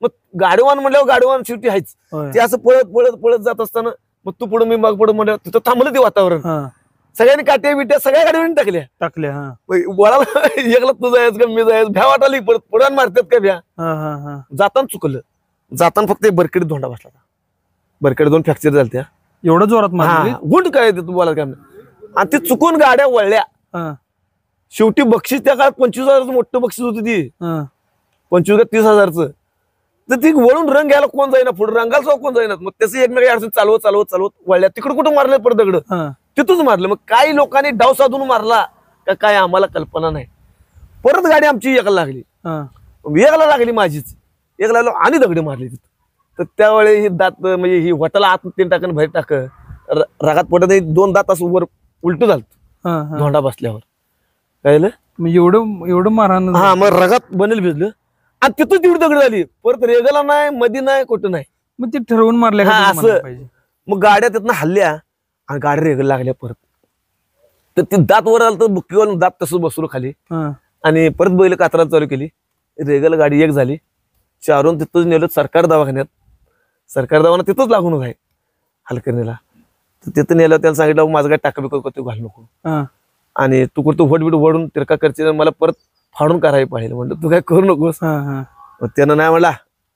मग गाडीवान म्हणल्यावर गाडीवान शेवटी आहेच. होय. ते असं पळत पळत पळत जात असताना मग तू पुढे मी माग पुढे म्हणलं तिथं थांबलं ते वातावरण. हा. सगळ्यांनी काट्या बिट्या सगळ्या गाडीवर टाकल्या. हा. वळाला एकला तू जायचं का मी जायचं भ्या वाटाली परत पुढे मारतात का भ्या. हा, हा, हा. जाताना चुकलं. जाताना फक्त बरकडे धोंडा बसला, बरकडे 2 फ्रॅक्चर झाल्या. एवढं जोरात मारली? गुंड काय तू बोला काय. आणि ते चुकून गाड्या वळल्या. हा. शेवटी बक्षीस त्या काळात 25,000 मोठं बक्षीस होतं ती. हा. 25 का 30,000. तर ती वळून रंग घ्यायला कोण जाईना, पुढे रंगाला कोण जाईना. मग त्याचं एकमेकांची अडचण चालवत चालवत चालवत वळल्या. तिकडे कुठं मारलं परत दगड, हा. तिथूच मारलं. मग काही लोकांनी डाव साधून मारला का काय आम्हाला कल्पना नाही. परत गाडी आमची एकला लागली. हा. एकला लागली माझीच. एकला लागलो आणि दगडी मारली तिथं. तर त्यावेळी ही दात म्हणजे ही वटाला आत 3 टाकन बाहेर टाक रागात पडत 2 दात असं वर उलट झालं हा, हा. धोंडा बसल्यावर. कळलं मग एवढं मारहाण. हा. मग रगात बनेल भिजलं आणि तिथं तेवढी दगड झाली. परत रेगला नाही, मध्ये नाही, कुठं नाही. मग ते ठरवून मारल्या हा, का असं. म्हणायला पाहिजे. मग गाड्या तिथनं हल्ल्या आणि गाड्या रेगल लागल्या परत. तर ते दात वर आलं तर बुक्कीवर दात तसं बसलो खाली. हा. आणि परत बैल कातरात चालू केली. रेगल गाडी एक झाली. 4 तिथंच नेलं सरकार दवाखान्यात. सरकार दवाखाना तिथंच लागून आहे हलकर्णीला. तर तिथं नेलं, त्याला सांगितलं माझं काय टाका बिका तू घालू नको. हा. आणि तू कुठं वटबिट वडून तिरका करशील मला परत फाडून करायला पाहिजे. म्हणलं तू काय करू नकोस. हा, हा. मग त्यानं नाही म्हणला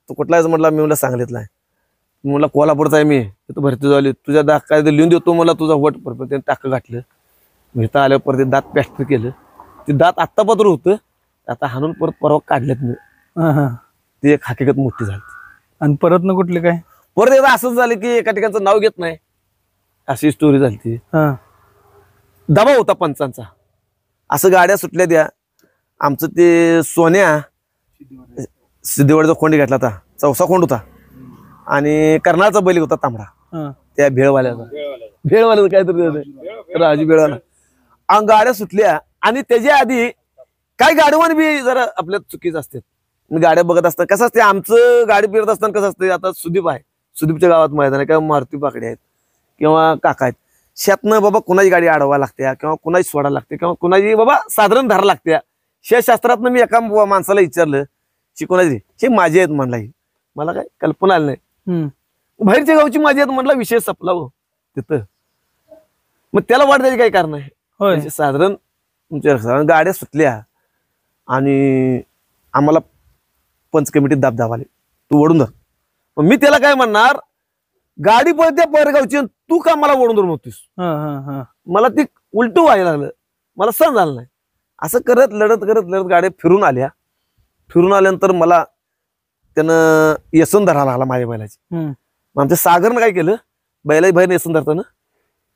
तू कुठलाच म्हटला. मी म्हणला सांगलीतला आहे. म्हणला कोल्हापूरचा आहे मी, तिथं भरती झाली. तुझ्या दात काय लिहून देतो मला तुझा वट. परत त्याने टाकं घातलं. इथं आल्यावर परत दात प्लॅस्टर केलं. ते दात आत्ता पत्र होतं, आता हाणून परत परवा काढल्यात मी. हा, हा. ती एक हकीकत मोठी झाली. आणि परत ना कुठले काय परत एकदा असंच झालं की एका ठिकाणचं नाव घेत नाही अशी स्टोरी झाली ती. हा. दबाव होता पंचांचा. असं गाड्या सुटल्या द्या. आमचं ते सोन्या सिद्धेवाडीचा खोंड घेतला होता, चौसा खोंड होता आणि कर्नाळचा बैल होता तांबडा, हा. त्या भेळवाल्याचा काहीतरी राजू भेळवाला. गाड्या सुटल्या आणि त्याच्या आधी काही गाडीवान बी जरा आपल्या चुकीच असते. गाड्या बघत असतात कसं असते आमचं गाडी फिरत असताना कसं असतं. आता सुदीप आहे, सुदीपच्या गावात मैदान आहे किंवा मारुती पाकडे आहेत किंवा काका आहेत, शेतनं बाबा कुणाची गाडी अडवा लागते किंवा कुणाची सोडा लागते किंवा कुणाची बाबा साधारण धारा लागते. शेतशास्त्रातनं मी एका माणसाला विचारलं शिकवण्याची हे माझे आहेत म्हणला, मला काय कल्पना आली नाही. बाहेरच्या गावची माझी आहेत म्हटलं, विषय संपला हो तिथं. मग त्याला वाट द्यायची काय कारण आहे. साधारण तुमच्या गाड्या सुटल्या आणि आम्हाला पंच कमिटीत दाब आले, तू ओढून धर. मग मी त्याला काय म्हणणार, गाडी पळते परगावची तू का मला ओढून धर म्हणतोस. मला ती उलटू व्हायला लागलं, मला सहन झालं नाही. असं करत लढत गाड्या फिरून आल्यानंतर मला त्यानं येसून धरायला लागला माझ्या बैलाची. आमच्या सागरनं काय केलं, बैलाची बाहेर येसून धरताना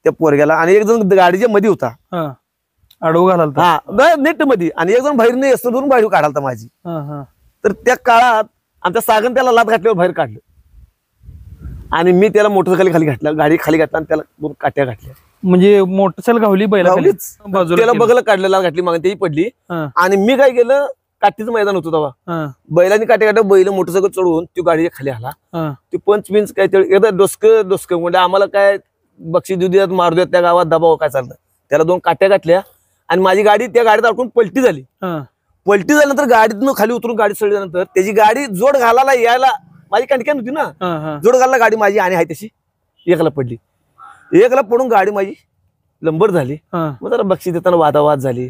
त्या पोरग्याला आणि एक जण गाडीच्या मध्ये होता अडवू घालाल हा नेट मध्ये आणि एक जण बाहेर येसून धरून बाहेर काढालता माझी. तर त्या काळात आमच्या सागरनं त्याला लात घातल्यावर बाहेर काढलं आणि मी त्याला मोटरसायकल खाली घातला, गाडी खाली घातला आणि त्याला 2 काट्या घातल्या. म्हणजे मोटरसायकल घावली बैला त्याला बघलं काढलं, लात घातली मागे तेही पडली. आणि मी काय केलं, काठीचं मैदान होतं तेव्हा, बैलांनी काट्या काट्या बैल मोटरसायकल चढवून ती गाडी खाली आला. ती पंच काय एकदा डोसकं म्हणजे आम्हाला काय बक्षीस देऊ द्यात मारू द्यात, त्या गावात दबाव काय चालतं. त्याला 2 काट्या घातल्या आणि माझी गाडी त्या गाडीत अडकून पलटी झाली. पलटी झाल्यानंतर गाडीतून खाली उतरून गाडी चढल्यानंतर त्याची गाडी जोड घालायला यायला माझी कंडक्शन होती ना, जोड घालायला गाडी माझी आणि आहे तशी एकला पडली. एकला पडून गाडी माझी लंबर झाली. मग जरा बक्षीस देताना वादावाद झाली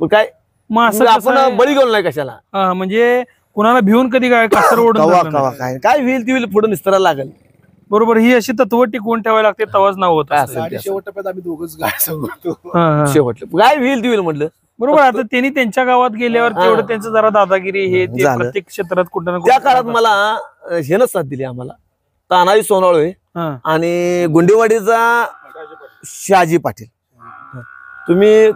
पण काय आपण बळी गेलो नाही कशाला. म्हणजे कुणाला भिवून कधी काय कासर ओढून काय होईल ती होईल पुढे निस्तरायला लागेल. बरोबर, ही अशी तत्व टिकवून ठेवायला लागते, तवाच नाव होत. शेवट टप्प्यात आम्ही दोघंच गाय सांगतो, शेवटलं काय होईल ती होईल म्हटलं. बरोबर, आता त्यांनी त्यांच्या गावात गेल्यावर तेवढं त्यांचं जरा दादागिरी हे प्रत्येक क्षेत्रात कुठं ना त्या काळात मला हेनं साथ दिली आम्हाला तानाजी सोनावळे आणि गुंडेवाडीचा शहाजी पाटील. तुम्ही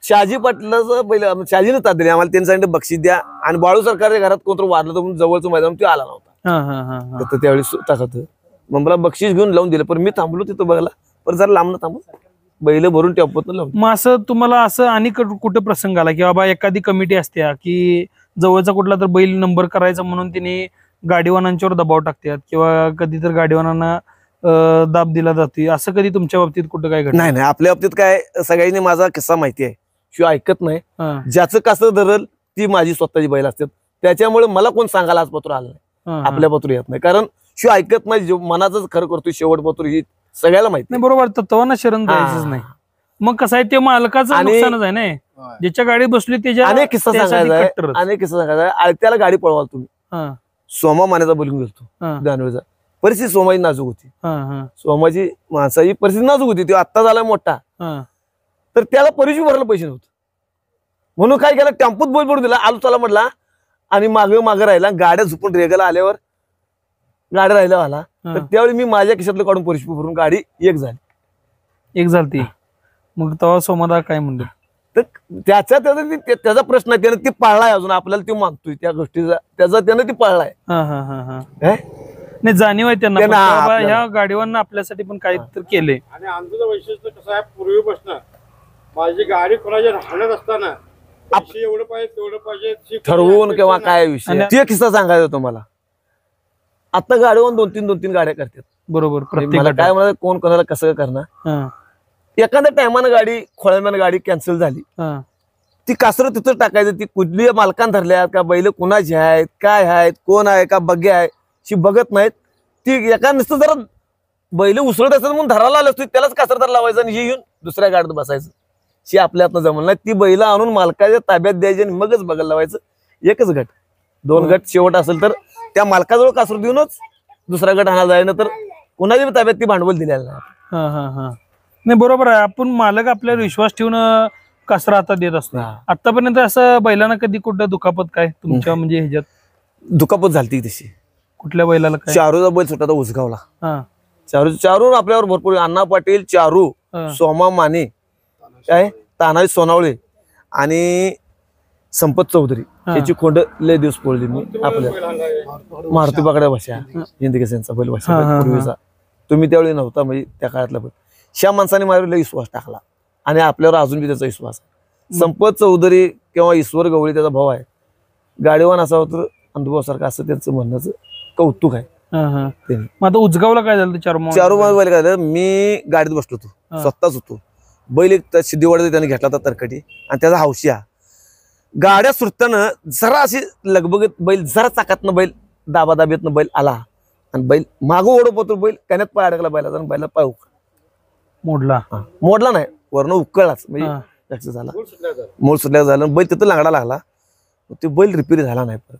शहाजी पाटलाचं पहिलं शहाजीने साथ दिली आम्हाला, त्यांनी सांगितलं बक्षीस द्या आणि बाळू सरकारच्या घरात कोणतं वाढलं तर जवळचं मैदान ते आला नव्हता त्यावेळी टाकत. मग मला बक्षीस घेऊन लावून दिलं, पण मी थांबलो तिथं बघायला, पण जरा लांब थांबलो, बैल भरून टेपत लावून. मग असं तुम्हाला असं आणि कुठं प्रसंग आला की बाबा एखादी कमिटी असते की जवळचा कुठला तर बैल नंबर करायचा म्हणून तिने गाडीवानांच्यावर दबाव टाकतात किंवा कधी तर गाडीवानांना दाब दिला जाते, असं कधी तुमच्या बाबतीत कुठं काय घडलं? नाही, आपल्या बाबतीत काय सगळ्यांनी माझा किस्सा माहिती आहे, शिवाय ऐकत नाही. ज्याचं कसं धरल ती माझी स्वतःची बैल असतात, त्याच्यामुळे मला कोण सांगायला आज पत्र आलं नाही, आपल्या पत्र येत नाही, कारण शिवाय ऐकत नाही. मनाच खरं करतोय शेवट पत्र ही सगळ्याला माहिती नाही. बरोबर, तत्वांना शरण द्यायचंच नाही. मग कसं आहे ते मालकाचं नुकसानच आहे ना, ज्याच्या गाडीत बसली त्याच्या. अनेक किस्सा सांगायचा आळत्याला गाडी पळवाल तुम्ही, सोमा मानेचा बोलून गेलतो दानवेचा, परिस्थिती सोमाची नाजूक होती. सोमाची माणसाची परिस्थिती नाजूक होती, तो आत्ता झाला मोठा, तर त्याला परिस्थिती भरायला पैसे नव्हते म्हणून काय केलं, टेम्पोत बोल पडून दिला, आलू चला म्हटला आणि मागे राहिला. गाड्या झुपून रेगाला आल्यावर गाड्या राहिल्या आला, तर त्यावेळी मी माझ्या खिशातलं काढून परिस्थिती भरून गाडी एक झाली. मग तेव्हा सोमादा काय म्हणलं, तर त्याचा प्रश्न आहे, त्याने ती पाळलाय अजून, आपल्याला ती मागतोय त्या गोष्टीचा, त्याने ती पाळलाय. नाही, जाणीव आहे त्यांना ह्या गाडीवांना आपल्यासाठी पण काहीतरी केलंय. आणि आमचं वैशिष्ट्य कसं आहे, पूर्वीपासून माझी गाडी कोणाच्या राहण्यात असताना एवढं पाहिजे तेवढं पाहिजे ठरवून किंवा काय विषय ते किस्सा सांगायचा तुम्हाला. आता गाडीवर 2-3 गाड्या करतात. बरोबर, मला काय म्हणा कोण कोणाला कसं करणार. एखाद्या टायमानं गाडी खोळ्यानं गाडी कॅन्सल झाली, ती कासरं तिथं टाकायचं, ती कुठली मालकान धरल्यात का बैल कुणाची आहेत काय आहेत कोण आहे का बघे आहे शी बघत नाहीत. ती एका नुसतं जरा बैल उसळत असेल म्हणून धरायला आलं असतो, त्यालाच कासर धर लावायचं आणि हे येऊन दुसऱ्या गाडीत बसायचं. शी आपल्या हातनं जमलं नाही. ती बैल आणून मालकाच्या ताब्यात द्यायची आणि मगच बघायला लावायचं. एकच गट 2 गट शेवट असेल तर त्या मालकाजवळ कासर देऊनच दुसरा गट आणायला जायला, तर कुणाच्या ताब्यात ती भांडवल दिलेलं नाही. बरोबर आहे, आपण मालक आपल्यावर विश्वास ठेवून कासरा हातात देत असतो. आतापर्यंत असं बैलांना कधी कुठं दुखापत काय तुमच्या म्हणजे ह्याच्यात दुखापत झाली तशी? कुठल्या बैलाला? चारूचा बैल सुद्धा उसगावला. चारू आपल्यावर भरपूर, अण्णा पाटील, चारू, सोमा माने, काय तानाजी सोनावळे आणि संपत चौधरी त्याची खोंड लय दिवस पळली मी आपल्या मारुती बागड्या भाषा हिंदकेसरीचा बैल भाषा पूर्वीचा. तुम्ही त्यावेळी नव्हता म्हणजे त्या काळातला बैल. ह्या माणसाने माझ्यावर लय विश्वास टाकला आणि आपल्यावर अजून बी त्याचा विश्वास आहे. संपत चौधरी किंवा ईश्वर गवळी त्याचा भाऊ आहे. गाडीवान असावं तर अनुभवासारखं असं त्यांचं म्हणण्याचं कौतुक आहे. मग आता उजगावला काय झालं चारू बैल काय झालं, मी गाडीत बसलो होतो स्वतःच होतो. बैल एक सिद्धीवाडीत त्याने घेतला होता तरकटी आणि त्याचा हौशिया. गाड्या सुटताना जरा अशी लगबगत बैल जरा चाकातनं बैल दाबादाबीतनं बैल आला आणि बैल मागं ओढ पोतो बैल कण्यात पाय अडकला बैलाचा आणि बैला पाय मोडला. मोडला नाही वरनं उकळलाच म्हणजे लक्ष झाला मूळ सुटल्या झालं. बैल तिथं लागडा लागला ते बैल रिपेअर झाला नाही परत.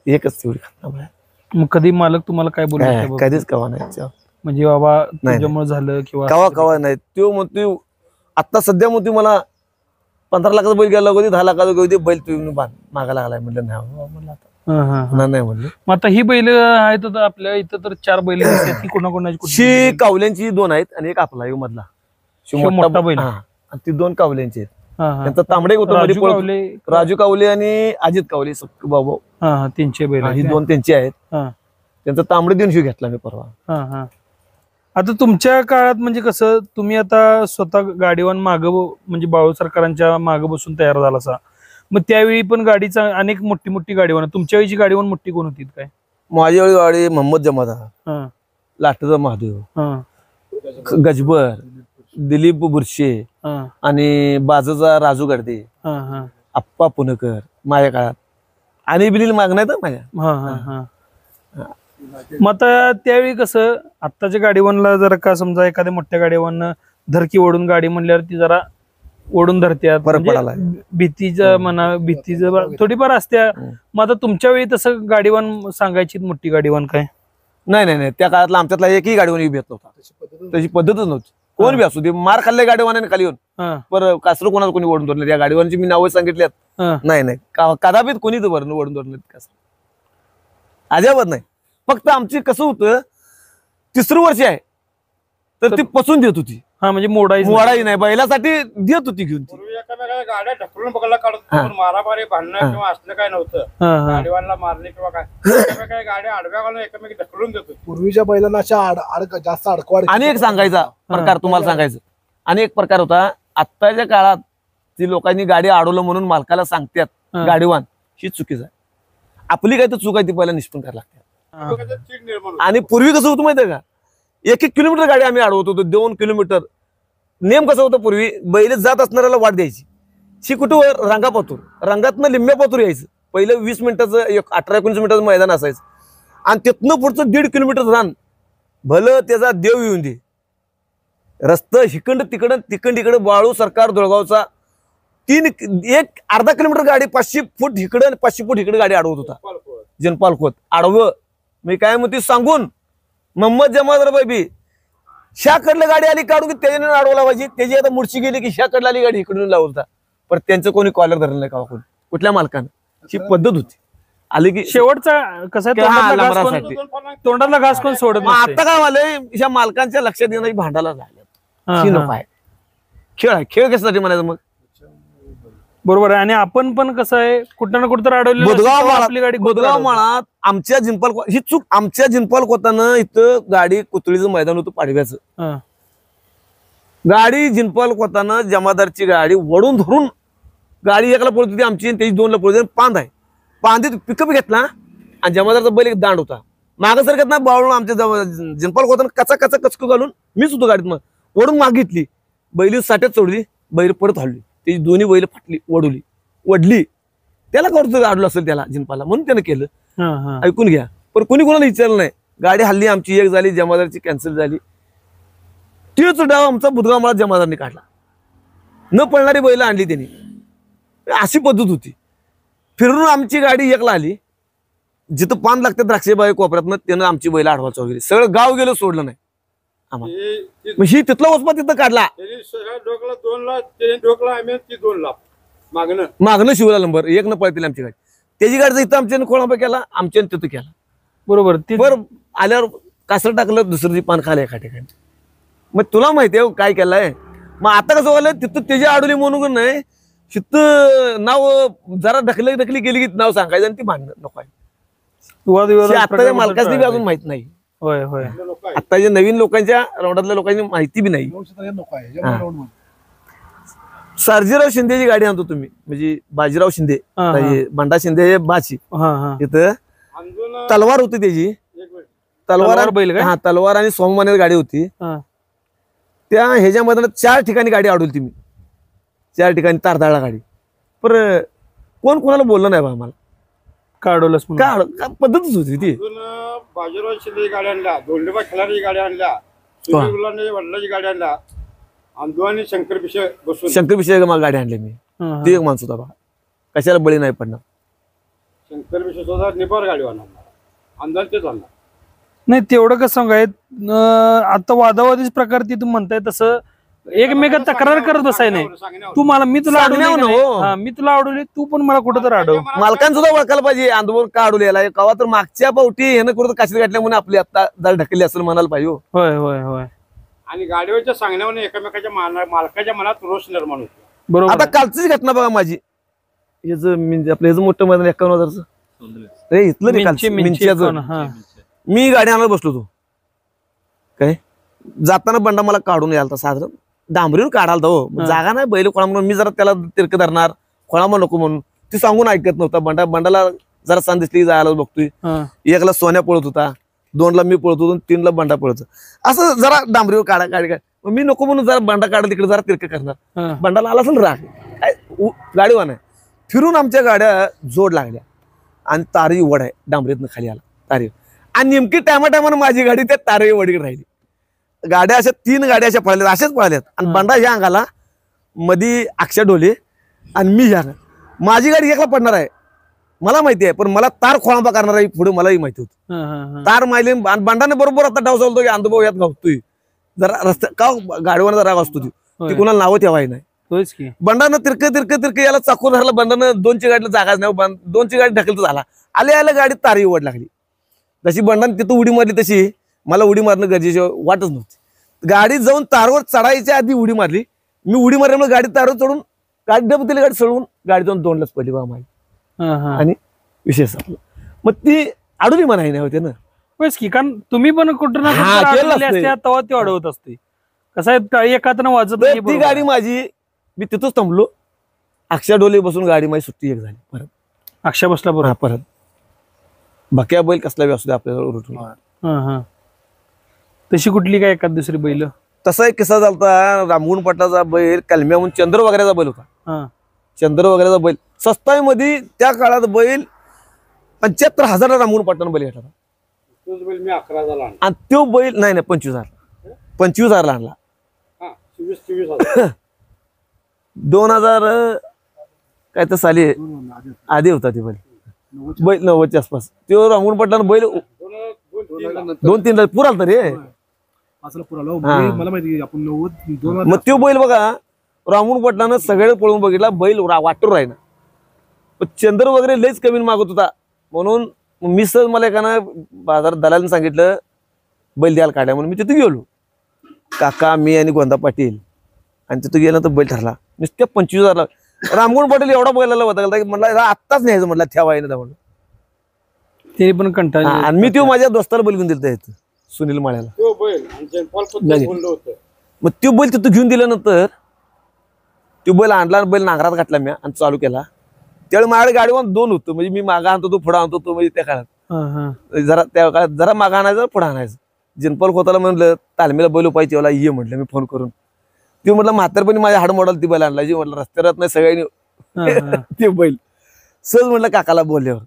एकच तेवढी घटना. मग कधी मालक तुम्हाला काय बोलतो? कधीच कवा नाही म्हणजे बाबा तुझ्यामुळे झालं किंवा कवा कवा नाही. तो म्हणतो आता सध्या म्हणतो मला 15 लाखाचा बैल गेला होती 10 लाखाचा होती बैल तुम्ही मागा लागलाय म्हणलं नाही म्हणलं. मग आता ही बैल आहेत आता आपल्या इथं तर 4 बैल ती कोणाकोणाची? शी कावल्यांची 2 आहेत आणि एक आपला मधला मोठा बैल आणि ती 2 कावल्यांची आहेत. त्यांचा तांबडे होतं राजू कावले आणि अजित कावले बाबा त्यांचे बैल ही 2 त्यांची आहेत. त्यांचा तांबडे देऊन शिव घेतला मी परवा. आता तुमच्या काळात म्हणजे कसं तुम्ही आता स्वतः गाडीवान माग म्हणजे बाळू सरकारांच्या माग बसून तयार झाला असा. मग त्यावेळी पण गाडीचा अनेक मोठी मोठी गाडीवान. तुमच्या वेळीची गाडीवान मोठी कोण होती काय? माझ्या वेळी गाडी मोहम्मद जमादार, लाटचा महादेव, गजबर, दिलीप बुरशे आणि बाजूचा राजू गर्दे, आप्पा पुणेकर माझ्या काळात आणि बिलील मागण्यात माझ्या. मग आता त्यावेळी कसं आत्ताच्या गाडीवानला जर का समजा एखाद्या मोठ्या गाडीवान धरकी ओढून गाडी म्हणल्यावर ती जरा ओढून धरत्यात भीतीचं म्हणा भीतीचं थोडीफार असत्या. मग आता तुमच्या वेळी तसं गाडीवान सांगायची मोठी गाडीवान काय? नाही त्या काळातला आमच्यातला एकही गाडीवान येत नव्हता. तशी पद्धतच नव्हती. कोण बी असू दे मार खाल्ल्या गाडीवानाने खाली येऊन पर कासरू कोणाला कोणी ओढून धरले. त्या गाडीवानची मी नावं सांगितल्यात नाही कदापित कोणीच ओढून धरले कसं अजिबात नाही. फक्त आमची कसं होतं 3रं वर्ष आहे तर ती पसून देत होती. म्हणजे मोडाई नाही बैलासाठी देत होती घेऊन ती. गाड्या ढकलून बघायला काढत मारामारी भांडणं किंवा असलं काय नव्हतं. गाडीवानला मारणे किंवा काय गाड्या आडव्या घालून एकमेक ढकलून देतो. पूर्वीच्या बैलांना अशा जास्त अडकवाड. आणि एक सांगायचा प्रकार तुम्हाला सांगायचं. आणि एक प्रकार होता आत्ताच्या काळात ती लोकांनी गाडी अडवलं म्हणून मालकाला सांगतात गाडीवान ही चुकीच आहे. आपली काय तर चूक आहे ती पहिला निष्पन्न करायला लागते. आणि पूर्वी कसं होतं माहितीये का 1-1 किलोमीटर गाडी आम्ही अडवत होतो 2 किलोमीटर. नेम कसं होतं पूर्वी बैल जात असणाऱ्याला वाट द्यायची. शी कुठं रंगापातूर रंगातनं लिंब्यापातूर यायचं. पहिलं 20 मिनिटाचं 18-19 मिनिटाचं मैदान असायचं आणि तिथनं पुढचं 1.5 किलोमीटर रान भलं त्याचा देव येऊन दे. रस्ता हिकंड तिकडं बाळू सरकार धुळगावचा 1 अर्धा किलोमीटर गाडी 500 फूट इकडं आणि 500 फूट इकडे गाडी अडवत होता. जनपाल खोत आडवं मी काय म्हणते सांगून मोहम्मद जमादार बाबी शाकडलं गाडी आली काढून त्याच्याने अडवला पाहिजे. त्याची आता मुडशी गेली की शाकडला आली गाडी इकडून लावता. पण त्यांचं कोणी कॉलर धरलं नाही का कोणी कुठल्या मालकानं. ही पद्धत होती. आली की शेवटचा कसं तोंडातला घास कोण सोडत. आता काय झालंय ह्या मालकांच्या लक्षात येणं भांडायला झालं. खेळ आहे. खेळ कशासाठी म्हणायचं मग बरोबर आहे. आणि आपण पण कसं आहे कुठं ना कुठं तर अडवलं आपली गाडी. बुधगाव माळात आमच्या जिंपाल ही चूक आमच्या जिंपाल कोतानं इथं गाडी कुतळीचं मैदान होतं पाडव्याचं. गाडी जिंपाल कोतानं जमादारची गाडी वडून धरून गाडी एकला पळत होती आमची त्याची 2ला पळत होती. पांद आहे पांदीत पिकअप घेतला आणि जमादारचा बैल एक दांड होता मागं सारख्यात ना बाळून आमच्या जिंपाल कोतानं कचा कचकू घालून मीच होतो गाडीत. मग वडून मागितली बैली साठ्यात सोडली बैल परत हल्ली. त्याची दोन्ही बैल फाटली वडली. त्याला करतो अडलं असेल त्याला जिंपाला म्हणून त्यानं केलं. ऐकून घ्या. पण कोणी कोणाला विचारलं नाही. गाडी हल्ली आमची एक झाली जमादारची कॅन्सल झाली. तोच डाव आमचा बुधगाव मला जमादारने काढला. न पळणारी बैल आणली त्यांनी. अशी पद्धत होती. फिरून आमची गाडी एकला आली जिथं पान लागते द्राक्षेबाई कोपऱ्यात त्यानं आमची बैल अडवायचं वगैरे सगळं गाव गेलं सोडलं नाही आम्हाला. ही तिथला वसपा तिथं काढला. डोकला 2ला डोकला आम्ही ती 2ला मागणं शिवला नंबर 1 न पळतील आमची गाडी. त्याची गाडीचा इथं आमच्यानं खोळांबा केला आमच्यानं तिथं केला. बरोबर बरं आल्यावर कासर टाकलं दुसरी पान खाली एका ठिकाणी. मग तुला माहिती आहे काय केलंय. मग आता कसं व्हायला तिथं त्याची अडवली म्हणून नाही तिथं नाव जरा ढकली गेली की नाव सांगायचं आणि ती भांडणं नको आहे. वादविवाद आताच्या मालकाची बी अजून माहित नाही. होय होय. लोक आहे आताच्या नवीन लोकांच्या राऊंडातल्या लोकांची माहिती बी नाही. नको आहे याच्यामुळे round मध्ये. सर्जीराव शिंदेची गाडी आणतो तुम्ही, म्हणजे बाजीराव शिंदे, हा, आता हे बंडा शिंदे हे बाची, हा हा. तिथं अंजून तलवार होती त्याची. एक मिनिट. तलवार बैल काय? हा, तलवार आणि सोमवार गाडी होती. हा. त्या ह्याच्यामध्ये 4 ठिकाणी गाडी अडवली मी, 4 ठिकाणी तारदाळला गाडी. पर कोण कोणाला बोललं नाही बा आम्हाला. काढवलंच म्हणून. का पद्धतच होती ती. अजून बाजीराव शिंदे गाडी आणल्या, धोंडेबा खिलारी गाडी आणल्या, सुनील गुलाने वडिलांची गाडी आणल्या, अंधू आणि शंकर पिशे बसून शंकर विषय मला गाडी आणली मी. हा, हा. ती एक माणूस होता बा, कशाला बळी नाही पडणार. शंकर पिशे स्वतः निबार गाडी आणणार, अंदाज तेच आणणार. नाही तेवढं कसं सांगाय, आता वादावादीच प्रकार ती तुम्ही म्हणताय तसं एकमेकात तक्रार करत बसाय नाही. तू मला, मी तुला अडवली सांगण्यावर का नाही? हो. हा, मी तुला अडवली, तू पण मला कुठं तर अडव. मालकांना सुद्धा ओळखायला पाहिजे आंदोलन का अडवलेला आहे. कवा तर मागच्या पावटी ह्यानं कुठं काशीत घातल्या म्हणून आपली आता जर ढकलली असं म्हणायला पाहिजे. होय होय होय. आणि गाडीवरच्या सांगण्यावर एकमेकाच्या मालकाच्या मनात रोष निर्माण होतो. बरोबर आता आहे. कालचीच घटना बघा माझी. म्हणजे आपलं ह्याचं मोठं मैदान 51,000चं रे, इथलं रे मिंची- मिंची मिंचियाचं. कोण? हा. मी गाडी आणायला बसलो होतो, काय जाताना बंडा मला काढून यायला साधारण डांबरीवर काढायला हो. हा. जागा नाही बैल खोळा म्हणून मी जरा त्याला तिरक धरणार, खोळा मग नको म्हणून ती सांगून ऐकत नव्हता. बंडाला जरा सांग दिसली जायला बघतोय. हा. 1ला सोन्या पळत होता, 2ला मी पळत होतो, 3ला बंडा पळत होता. असं जरा डांबरीवर काढा गाडी मग मी नको म्हणून जरा बंडा काढा तिकडे जरा तिरक करणार. हा. बंडाला आला असेल राग, काय गाडीवान आहे. फिरून आमच्या गाड्या जोड लागल्या आणि तारी वड आहे, डांबरीतनं खाली आला तारी. आणि नेमकी टायमानं माझी गाडी त्या तारे वडीकडे राहिली. गाड्या अशा 3 गाड्या अशा पळाल्यात, अशाच पळाल्यात. आणि बंडा ह्या अंगाला मधी अक्षा डोले आणि मी ह्या. माझी गाडी एकला पडणार आहे मला माहिती आहे, पण मला तार खोळंबा करणार आहे पुढे मलाही माहिती होतं. हा, हा, हा. तार मायले आणि बंडाने बरोबर आता डाव चालतो की अंधभाऊ यात गावतोय जरा रस्त्या का गाडीवर राग असतो ती होय. कुणाला नावं ठेवाय नाही. होयच की. बंडानं तिरक याला चाकून धरला. बंडानं 2ची गाडीला जागाच नाही, 2ची गाडी ढकलत झाला. आल्या गाडी तारी वड लागली. जशी बंडाने तिथं उडी मारली तशी मला उडी मारणं गरजेची वाटच नव्हती. गाडी जाऊन तारवर चढायच्या आधी उडी मारली. मी उडी मारल्यामुळे गाडी तारवर चढून गाडी डबतीला गाडी सोडून गाडी जाऊन 2लाच पडली बा माझी. हा, हा. आणि विषय संपला. मग ती अडवली म्हणाय नाही होते ना. होयच की, कारण तुम्ही पण कुठं ना हा, कुठं केलं अडवलेले असते. असते, तेव्हा ते अडवत असते. कसं आहे, एकातनं वाजत तर नाही. ती बरोबर गाडी आहे. माझी मी तिथंच थांबलो. अक्षा डोले बसून गाडी माझी सुट्टी एक झाली. परत अक्षा बसला बरोबर. हा, परत बक्या बैल कसला बी असू दे आपल्याला उलटून. हा, हा. तशी कुठली काय एखाद दुसरी बैल? तसा एक किस्सा झालता. रामगुण पाटलाचा बैल कलम्याहून चंद्र वगैरेचा बैल होता. हा. चंद्र वगैरेचा बैल स्वस्ताईमध्ये त्या काळात बैल 75,000 रामगुण पाटलानं बैल घेतला. तोच बैल मी 11,000 आणला. आणि तो बैल नाही 25,000 आणला. हा 24,000 2000 काय तर साली आधी होता ते बैल 90च्या आसपास. तो रामगुण पाटलानं बैल 2-3 पुरा आलता रे. असं पुराला हो. हा. मला माहिती आहे, आपण 90 मग तो बैल बघा रामगुण पाटलानं सगळे पळून बघितला, बैल वाटून राहिना. पण चंद्र वगैरे लयच कमी मागत होता म्हणून मी सहज मला एकानं बाजारात दलालाने सांगितलं बैल द्यायला काढ्या म्हणून मी तिथे गेलो. काका मी आणि गोंदा पाटील आणि तिथं गेलं तर बैल ठरला नुसत्या 25,000. रामगुण पाटील एवढा बैलाला बदलला की म्हणला आत्ताच न्यायचं म्हटलं ठेवाय ना म्हणलं. ते पण कंटाळले. आणि मी तो माझ्या दोस्ताला बैल घेऊन दिलता इथं सुनील माळ्याला. तो बैल आणि जनपाल पण नाही. बोललं होतं. मग तो बैल तिथं घेऊन दिल्यानंतर तो बैल आणला, बैल नांगरात घातला मी आणि चालू केला. त्यावेळी माझ्याकडे गाडीवर 2 होतं, म्हणजे मी मागा आणतो तो पुढं आणतो तो, म्हणजे त्या काळात हा, हा. जरा त्या काळात जरा मागा आणायचं पुढं आणायचं. जनपाल खोताला म्हणलं तालमीला बैल पाहिजे मला ये म्हटलं मी फोन करून. ते म्हटलं म्हातारपणी माझ्या हाड मॉडल ती बैल आणला जी म्हटलं रस्त्यात नाही सगळ्यांनी हा, हा. ते बैल सहज म्हटलं काकाला बोलल्यावर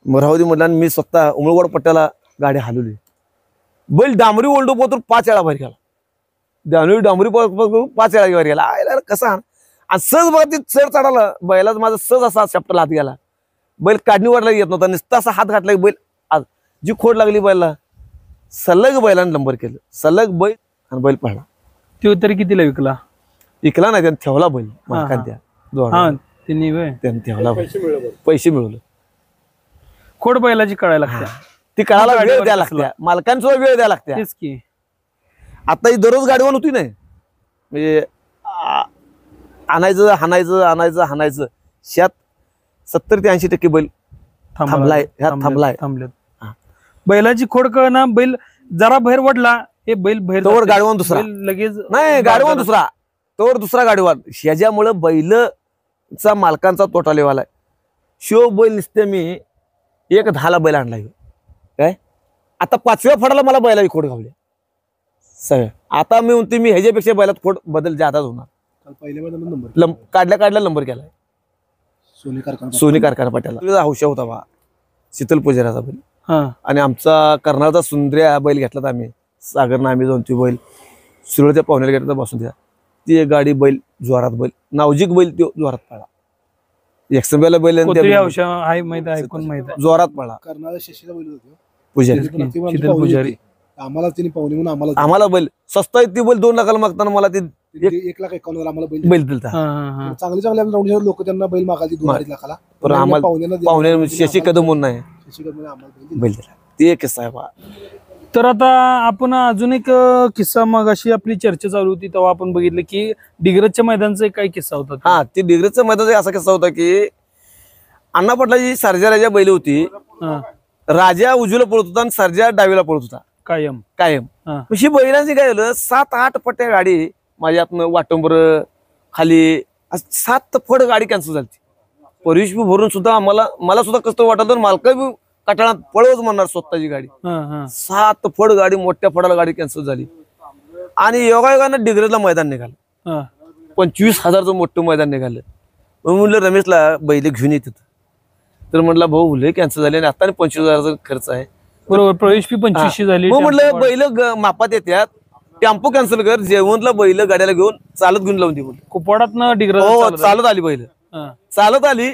मग राहू दे म्हटलं. आणि मी स्वतः उमळवाड पट्ट्याला गाडी हलवली. बैल डांबरी ओल्डो पोतून 5 वेळा बाहेर गेला. डांबरी 5 वेळा बाहेर गेला. आयला कसा आणि सहज बघा ती चढ चढाला बैलाच माझा सहज असा चॅप्टर हात गेला. बैल काढणी वाढला येत नव्हता, नुसता असा हात घातला बैल आज जी खोड लागली बैला सलग बैलाने नंबर केलं. सलग बैल आणि बैल पडला. तो तरी कितीला विकला? विकला नाही त्याने ठेवला बैल हा, मालकान हा. त्या हा दोघांना. त्यांनी व्हय. त्याने ठेवला बैल. पैसे मिळलं बरं. पैसे मिळवले. खोड बैलाची कळायला लागते. ती काळाला गाडीवर वेळ द्यायला बसला. लागत्या, मालकांना सुद्धा वेळ द्यायला लागत्या. तेच की. आता ही दररोज गाडीवर होती नाही म्हणजे आणायचं हाणायचं ह्यात 70 ते 80% बैल थांबलाय थांबलेत. बैलाची खोड ना बैल जरा बाहेर वडला हे बैल बाहेर तोवर जाते. गाडवान दुसरा बैल लगेच नाही गाडवान दुसरा तोवर दुसरा गाडवान ह्याच्यामुळे बैलचा मालकांचा तोटा लेवालाय. शिव बैल नुसते मी 1-10 बैल आणलाय काय आता 5व्या फडाला मला बैलाची खोड घावली सगळं. आता मी म्हणते मी ह्याच्यापेक्षा बैलात खोड बदल जादाच होणार. काल पहिल्या मैदानात नंबर काढल्या नंबर केलाय सोनी कारखाना पाट्याला हौशा होता बा शीतल पुजाराचा बैल. आणि आमचा कर्नाळचा सुंदर्या बैल घेतला आम्ही सागरनं आम्ही जाऊन ती बैल सुरळच्या पाहुण्याला घेतला बसून द्या ती एक गाडी बैल जोरात बैल नावजिक बैल तो जोरात पळा. एक्सबेला बैल जोरात पळा कर्नाळा शशीचा बैल होतो पुजारी पुजारी आम्हाला तिने पाहुणे म्हणून आम्हाला बैल स्वस्त आहे ती बैल 2 लाखाला मागताना मला ती 1,51,000 आम्हाला बैल दिलता. चांगले चांगले लोक त्यांना बैल मागायची 2-2.5 लाखाला पण आम्हाला पाहुणे शशी कदम म्हणून नाही बैल दिला ती एक किस्सा आहे बा. तर आता आपण अजून एक किस्सा मगाशी आपली चर्चा चालू होती तेव्हा आपण बघितलं की डिग्रजच्या मैदानचा एक काय किस्सा होता. हा ती डिग्रजचं मैदान असा किस्सा होता की अण्णा पाटलाची सर्जा राजा बैल होती. राजा उजवीला पळत होता आणि सर्जा डावीला पळत होता कायम. ही बैलांची काय झालं 7-8 पट्ट्या गाडी माझ्यातनं वाटंबर खाली 7 फड गाडी कॅन्सल झाली. परिवेश भरून सुद्धा मला सुद्धा कसं वाटत मालका बी कटाळात पळवच म्हणणार स्वतःची गाडी. 7 फड गाडी मोठ्या फडाला गाडी कॅन्सल झाली आणि योगायोगानं डिग्रजला मैदान निघालं. 25,000चं मोठं मैदान निघालं. मग म्हणलं रमेशला बैल घेऊन येत तर म्हटलं भाऊ लय कॅन्सल झाले आणि आता 25,000चा खर्च आहे बरोबर प्रवेश फी 2500 झाली. मग म्हटलं बैल मापात येतात टेम्पो कॅन्सल कर जेवणला बैल गाड्याला घेऊन चालत घेऊन लावून दे म्हणलं. कुपवाडात डिग्रज हो चालत आली बैल चालत आली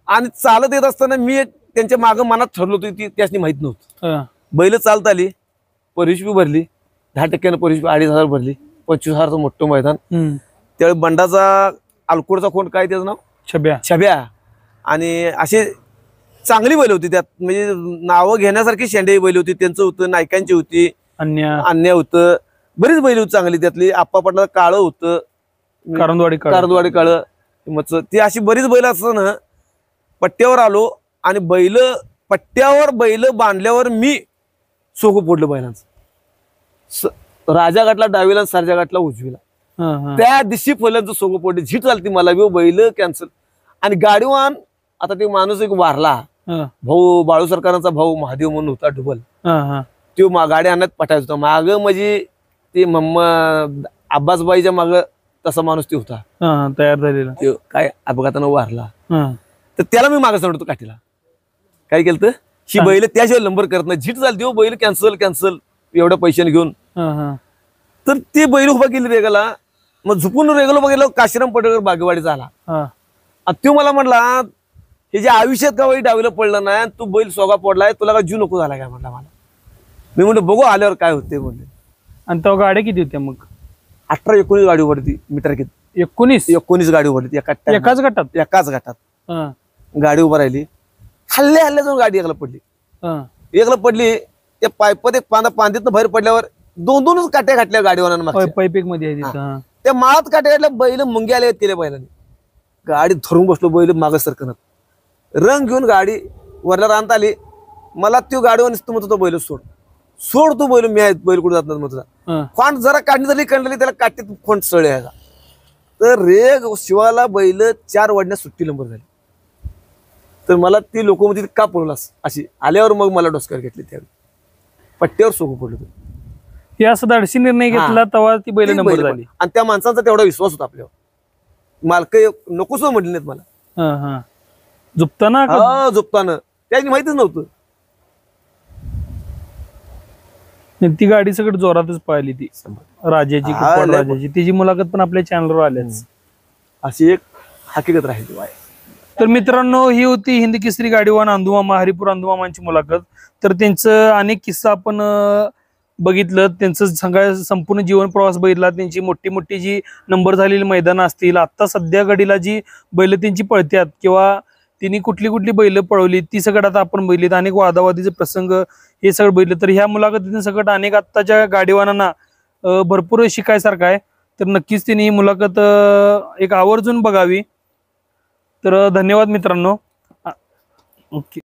आणि चालत येत असताना मी एक त्यांच्या मागं मनात ठरलो होतो ती त्याची माहित नव्हतं. बैल चालत आली परिवेश बी भरली 10% परिवेश 2,500 भरली 25,000चं मोठं मैदान. त्यावेळी बंडाचा अल्कोडचा खोंड काय त्याचं नाव छब्या आणि असे चांगली बैल होती त्यात म्हणजे नावं घेण्यासारखी शेंडे बैल होती त्यांचं होतं नायकांची होती अन्य होतं बरीच बैल होती चांगली त्यातली आप्पा पाटला काळं होतं कारंदवाडी काळं मच ती अशी बरीच बैल असताना पट्ट्यावर आलो आणि पट्ट्यावर बैल बांधल्यावर मी सोगं फोडलं बैलांचं. राजा घाटला डावीला सरजा घाटला उजवीला त्या दिवशी फुलांचं सोगं फोडले झीट चालती मला बैल कॅन्सल आणि गाडीवान आता ते माणूस एक वारला भाऊ बाळू सरकारांचा भाऊ महादेव म्हणून होता डुबल तो गाडी आणण्यात पटायचा होता माग म्हणजे ते अब्बासबाईच्या माग तसा माणूस ते होता तयार झालेला तो काय अपघातानं वारला. तर त्याला मी मागे सोडतो काठीला काय केलं तर ही बैल त्याशिवाय नंबर करत नाही झीट झाली बैल कॅन्सल एवढ्या पैशाने घेऊन. तर ते बैल उभा केली रेगाला मग झुपून रेगल उभा गेलो काशीराम पटेकर बागेवाडी झाला. तो मला म्हटला हे जे आयुष्यात का वाईट डावीला पडलं नाही तू बैल सोगा पडलाय तुला का जीव नको झाला काय म्हटलं मला. मी म्हणलं बघू आल्यावर काय होते म्हणले. आणि तेव्हा गाड्या किती होत्या मग 18-19 गाडी उभरती मीटर किती 19 गाडी उभरती एकाच गटात गाडी उभं राहिली हल्ले जाऊन गाडी एकला पडली त्या पायपात एक पांदीतनं बाहेर पडल्यावर 2-2 काट्या घातल्या गाडीवानांना पाईप मध्ये त्या माळात काट्या घातल्या बैल मुंग्या आल्या केल्या बैलांनी गाडी धरून बसलो बैल माग सरकनत रंग घेऊन गाडी वरला रांत आली मला तो गाडीवर नुसतं म्हणतो बैल सोड तू बैल मी बैल कुठे जात म्हणतो खोंड जरा काढणी झाली कंडली त्याला काठीत खोंड सळे आहे तर रेग शिवाला बैल 4 वाढण्यात सुट्टी नंबर झाली. तर मला ती लोक म्हणते का पळलास अशी आल्यावर मग मला डोसकार घेतली त्यावेळी पट्ट्यावर सोगं पडलं हे असं धाडसी निर्णय घेतला तेव्हा ती बैल नंबर झाली. आणि त्या माणसांचा तेवढा विश्वास होता आपल्यावर मालक नकोच म्हटले नाहीत मला झुपताना त्याची माहितीच नव्हतं. ती गाडी सगळं जोरातच पाहिली ती राजाची तिची मुलाखत पण आपल्या चॅनलवर आल्याच अशी एक हकीकत राहिली. तर मित्रांनो ही होती हिंद केसरी गाडीवान अंदुमामा हरिपूर अंदुमामांची मुलाखत. तर त्यांचं अनेक किस्सा आपण बघितलं त्यांचं संपूर्ण जीवन प्रवास बघितला त्यांची मोठी जी नंबर झालेली मैदानं असतील आता सध्या घडीला जी बैल त्यांची पळतात किंवा तिने कुठली बैल पळवली ती सगळं आता आपण बघितलीत अनेक वादावादीचे प्रसंग हे सगळं बघितलं. तर ह्या मुलाखतीने सगळं अनेक आत्ताच्या गाडीवानांना भरपूर शिकायसारखं आहे. तर नक्कीच त्यांनी ही मुलाखत एक आवर्जून बघावी. तर धन्यवाद मित्रांनो. ओके.